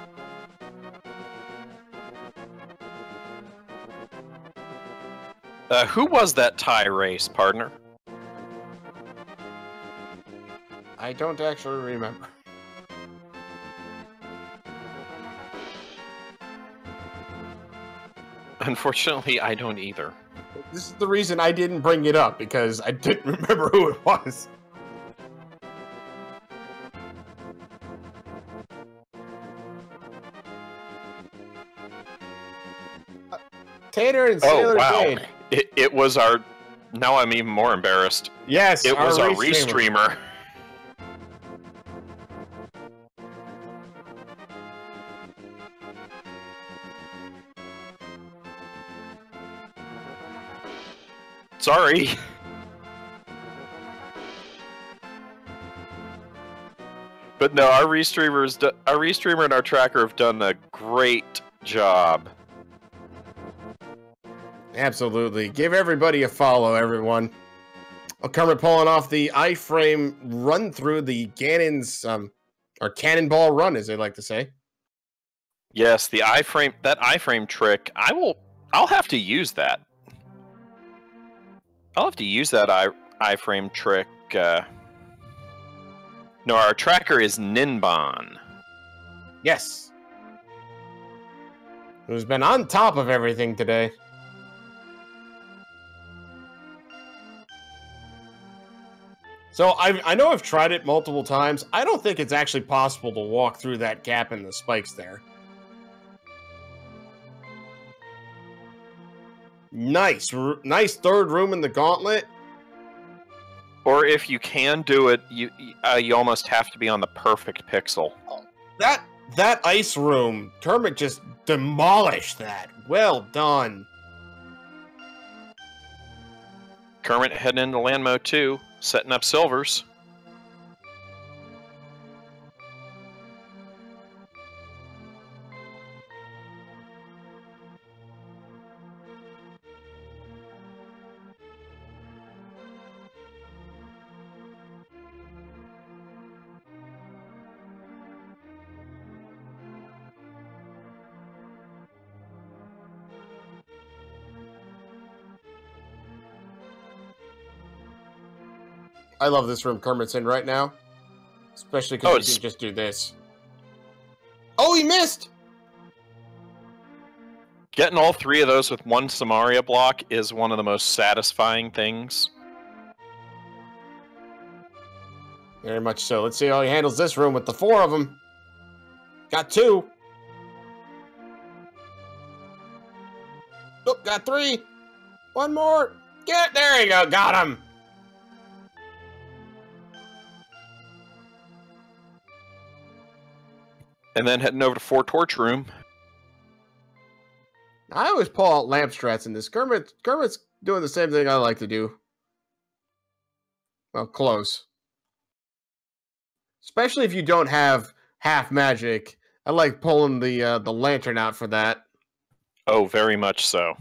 Who was that tie race, partner? I don't actually remember. Unfortunately, I don't either. This is the reason I didn't bring it up, because I didn't remember who it was. Tater and Sailor Jade. It was our... Now I'm even more embarrassed. Yes, it was our restreamer. Sorry. But no, our restreamer and our tracker have done a great job. Absolutely. Give everybody a follow, everyone. I'll Kermit pulling off the iframe run through the Ganon's, or cannonball run, as they like to say. Yes, the iframe trick. I'll have to use that. I'll have to use that iframe trick. No, our tracker is Ninbon. Yes. Who's been on top of everything today. So I know I've tried it multiple times. I don't think it's actually possible to walk through that gap in the spikes there. Nice. Nice third room in the gauntlet. Or if you can do it, you almost have to be on the perfect pixel. That ice room, Kermit just demolished that. Well done. Kermit heading into land mode 2, setting up silvers. I love this room Kermit's in right now. Especially because he can just do this. Oh, he missed! Getting all 3 of those with 1 Samaria block is one of the most satisfying things. Very much so. Let's see how he handles this room with the 4 of them. Got 2. Oh, got 3. 1 more. There you go. Got him. And then heading over to 4 Torch Room. I always pull out lamp strats in this. Kermit's doing the same thing I like to do. Well, close. Especially if you don't have half magic. I like pulling the lantern out for that. Oh, very much so.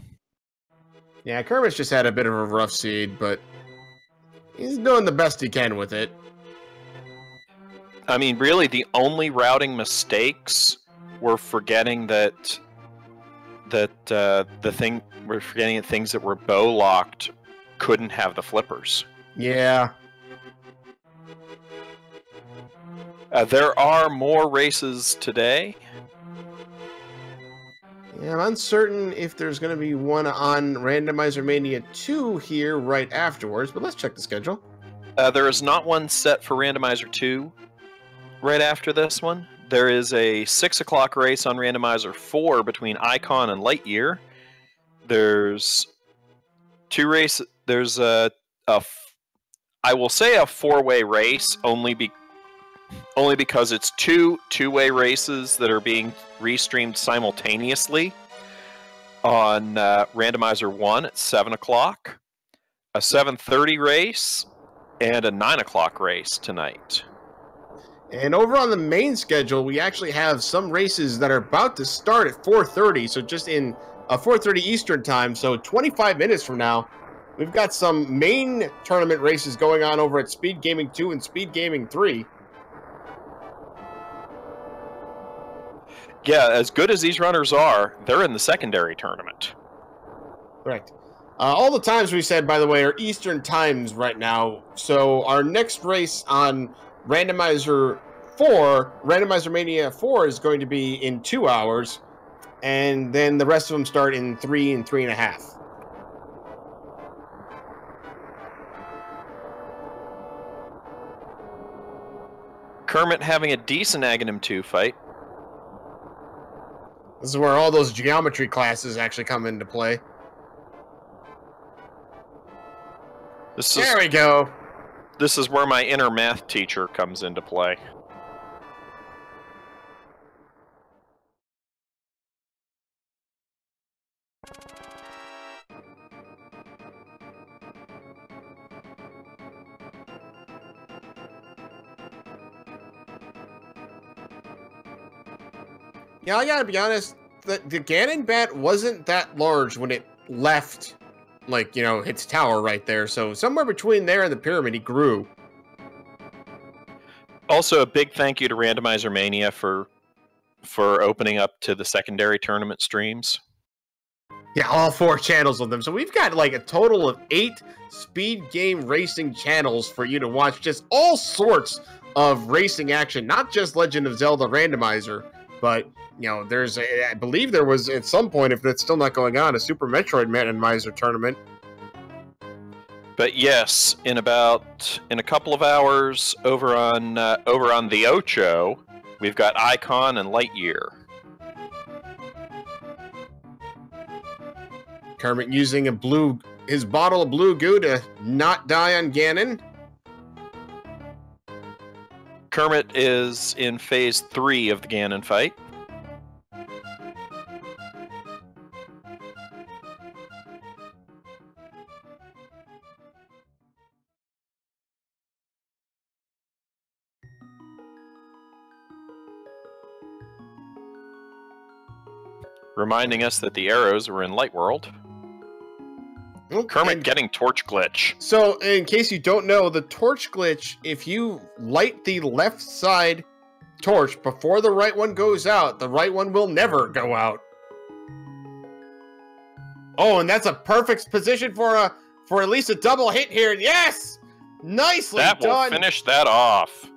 Yeah, Kermit's just had a bit of a rough seed, but he's doing the best he can with it. I mean, really, the only routing mistakes were forgetting that we're forgetting that things that were bow locked couldn't have the flippers. Yeah. There are more races today. Yeah, I'm uncertain if there's going to be one on Randomizer Mania 2 here right afterwards, but let's check the schedule. There is not one set for Randomizer 2 right after this one. There is a 6 o'clock race on Randomizer 4 between Icon and Lightyear. There's 2 races. There's I will say a 4-way race only because it's 2 two-way races that are being restreamed simultaneously on Randomizer 1 at 7 o'clock, a 7:30 race, and a 9 o'clock race tonight. And over on the main schedule, we actually have some races that are about to start at 4:30, so just in 4:30 Eastern time, so 25 minutes from now, we've got some main tournament races going on over at Speed Gaming 2 and Speed Gaming 3. Yeah, as good as these runners are, they're in the secondary tournament. Correct. All the times we said, by the way, are Eastern times right now. So our next race on Randomizer 4, Randomizer Mania 4, is going to be in 2 hours. And then the rest of them start in 3 and 3.5. Kermit having a decent Agahnim 2 fight. This is where all those geometry classes actually come into play. There we go. This is where my inner math teacher comes into play. Yeah, I gotta be honest, the Ganon bat wasn't that large when it left, like, you know, its tower right there. So somewhere between there and the pyramid, he grew. Also, a big thank you to Randomizer Mania for opening up to the secondary tournament streams. Yeah, all 4 channels of them. So we've got like a total of 8 speed game racing channels for you to watch. Just all sorts of racing action, not just Legend of Zelda Randomizer, but, you know, I believe there was at some point, if that's still not going on, a Super Metroid Randomizer tournament. But yes, in a couple of hours over on the Ocho, we've got Icon and Lightyear. Kermit using his bottle of blue goo to not die on Ganon. Kermit is in phase 3 of the Ganon fight. Reminding us that the arrows were in Light World. Kermit getting torch glitch. So, in case you don't know, the torch glitch, if you light the left side torch before the right one goes out, the right one will never go out. Oh, and that's a perfect position for at least a double hit here. Yes! Nicely That will done. finish that off.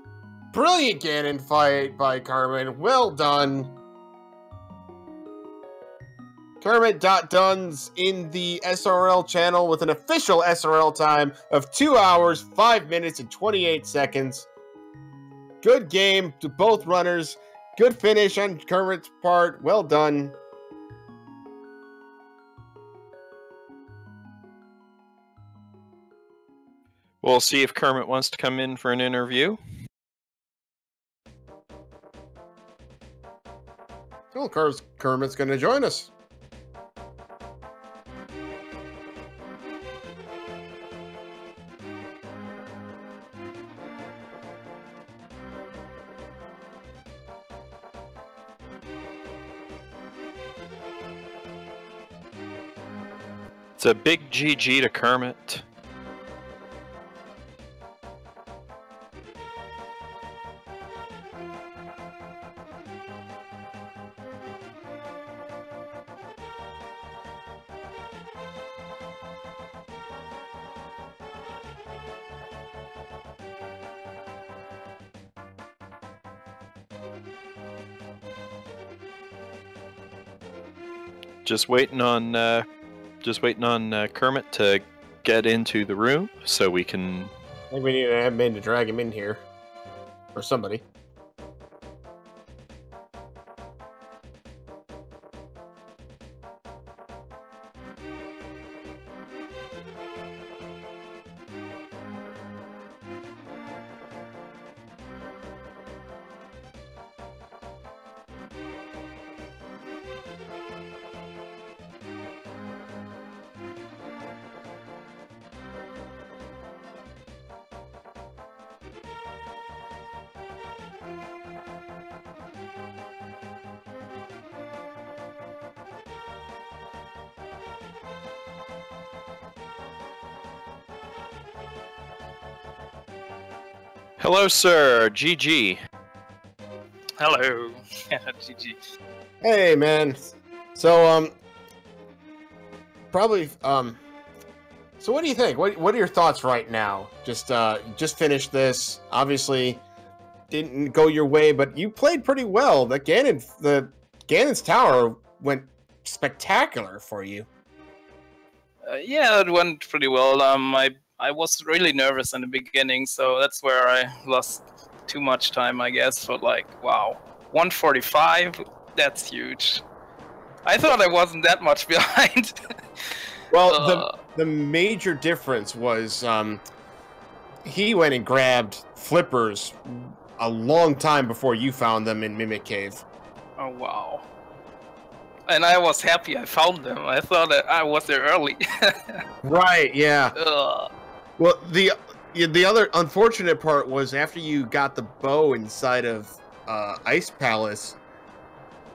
Brilliant Ganon fight by Kermit. Well done. Kermit.Duns in the SRL channel with an official SRL time of 2 hours, 5 minutes, and 28 seconds. Good game to both runners. Good finish on Kermit's part. Well done. We'll see if Kermit wants to come in for an interview. Well, Kermit's going to join us. It's a big GG to Kermit. Just waiting on Kermit to get into the room so we can. I think we need an admin to drag him in here, or somebody. Hello, sir. GG. Hello. GG. Hey, man. So, probably, so what do you think? What are your thoughts right now? Just finished this. Obviously, didn't go your way, but you played pretty well. The Ganon's Tower went spectacular for you. Yeah, it went pretty well. I was really nervous in the beginning, so that's where I lost too much time, I guess. But like, wow, 145, that's huge. I thought I wasn't that much behind. Well, the major difference was he went and grabbed flippers a long time before you found them in Mimic Cave. Oh wow. And I was happy I found them. I thought that I was there early. Right, yeah. Ugh. Well, the other unfortunate part was after you got the bow inside of Ice Palace,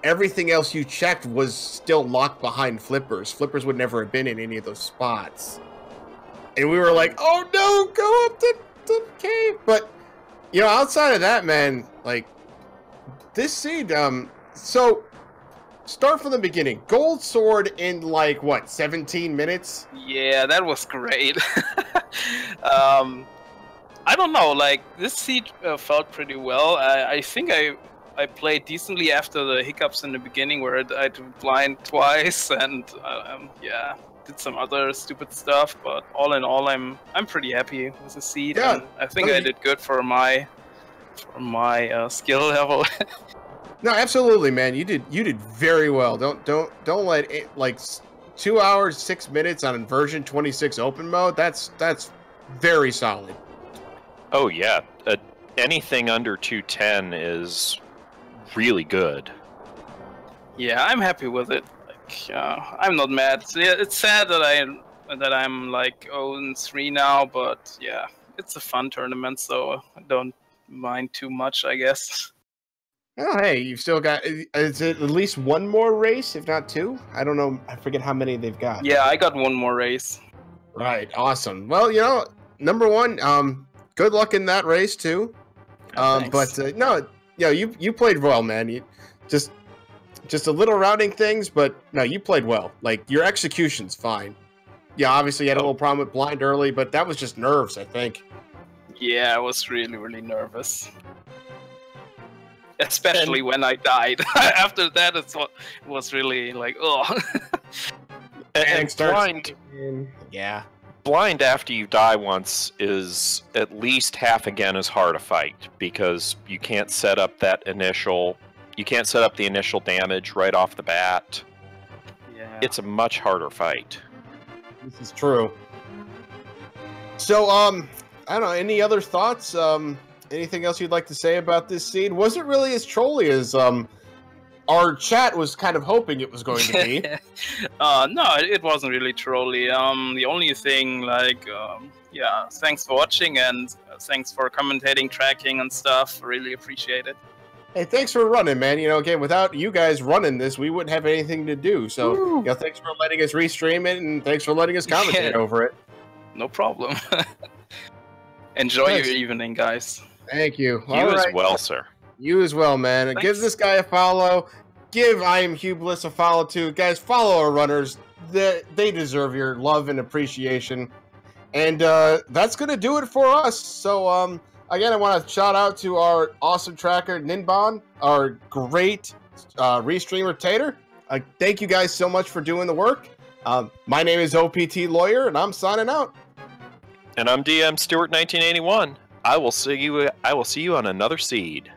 everything else you checked was still locked behind flippers. Flippers would never have been in any of those spots. And we were like, oh no, go up the cave. But, you know, outside of that, man, like, this seed, so... Start from the beginning. Gold sword in like what, 17 minutes? Yeah, that was great. I don't know, like this seed felt pretty well. I think I played decently after the hiccups in the beginning where I had to blind twice and yeah, did some other stupid stuff. But all in all, I'm pretty happy with the seed. Yeah, and I think I did good for my skill level. No, absolutely, man. You did very well. Don't let it, like 2 hours 6 minutes on version 26 open mode. That's very solid. Oh yeah, anything under 210 is really good. Yeah, I'm happy with it. Like, I'm not mad. It's sad that I'm like 0-3 now, but yeah, it's a fun tournament, so I don't mind too much, I guess. Oh, hey, you've still got, is it at least one more race, if not two? I don't know. I forget how many they've got. Yeah, I got one more race. Right. Awesome. Well, you know, number one, good luck in that race too. But no, you know, you played well, man. You just a little routing things, but no, you played well. Like your execution's fine. Yeah, obviously you had a little problem with blind early, but that was just nerves, I think. Yeah, I was really, really nervous. Especially when I died. After that, it was really like, oh. And blind, yeah. Blind after you die once is at least half again as hard a fight because you can't set up the initial damage right off the bat. Yeah. It's a much harder fight. This is true. So, I don't know, any other thoughts? Anything else you'd like to say about this scene? Was it really as trolly as our chat was kind of hoping it was going to be? No, it wasn't really trolly. The only thing, like, yeah, thanks for watching and thanks for commentating, tracking, and stuff. Really appreciate it. Hey, thanks for running, man. You know, again, without you guys running this, we wouldn't have anything to do. So, you know, thanks for letting us restream it, and thanks for letting us commentate over it. No problem. Enjoy your evening, guys. Thank you. You as well, sir. You as well, man. And give this guy a follow. Give I Am Hugh Bliss a follow, too. Guys, follow our runners. They deserve your love and appreciation. And that's going to do it for us. So, again, I want to shout out to our awesome tracker, Ninbon, our great restreamer, Tater. Thank you guys so much for doing the work. My name is OPT Lawyer, and I'm signing out. And I'm DM Stewart 1981. I will see you on another seed.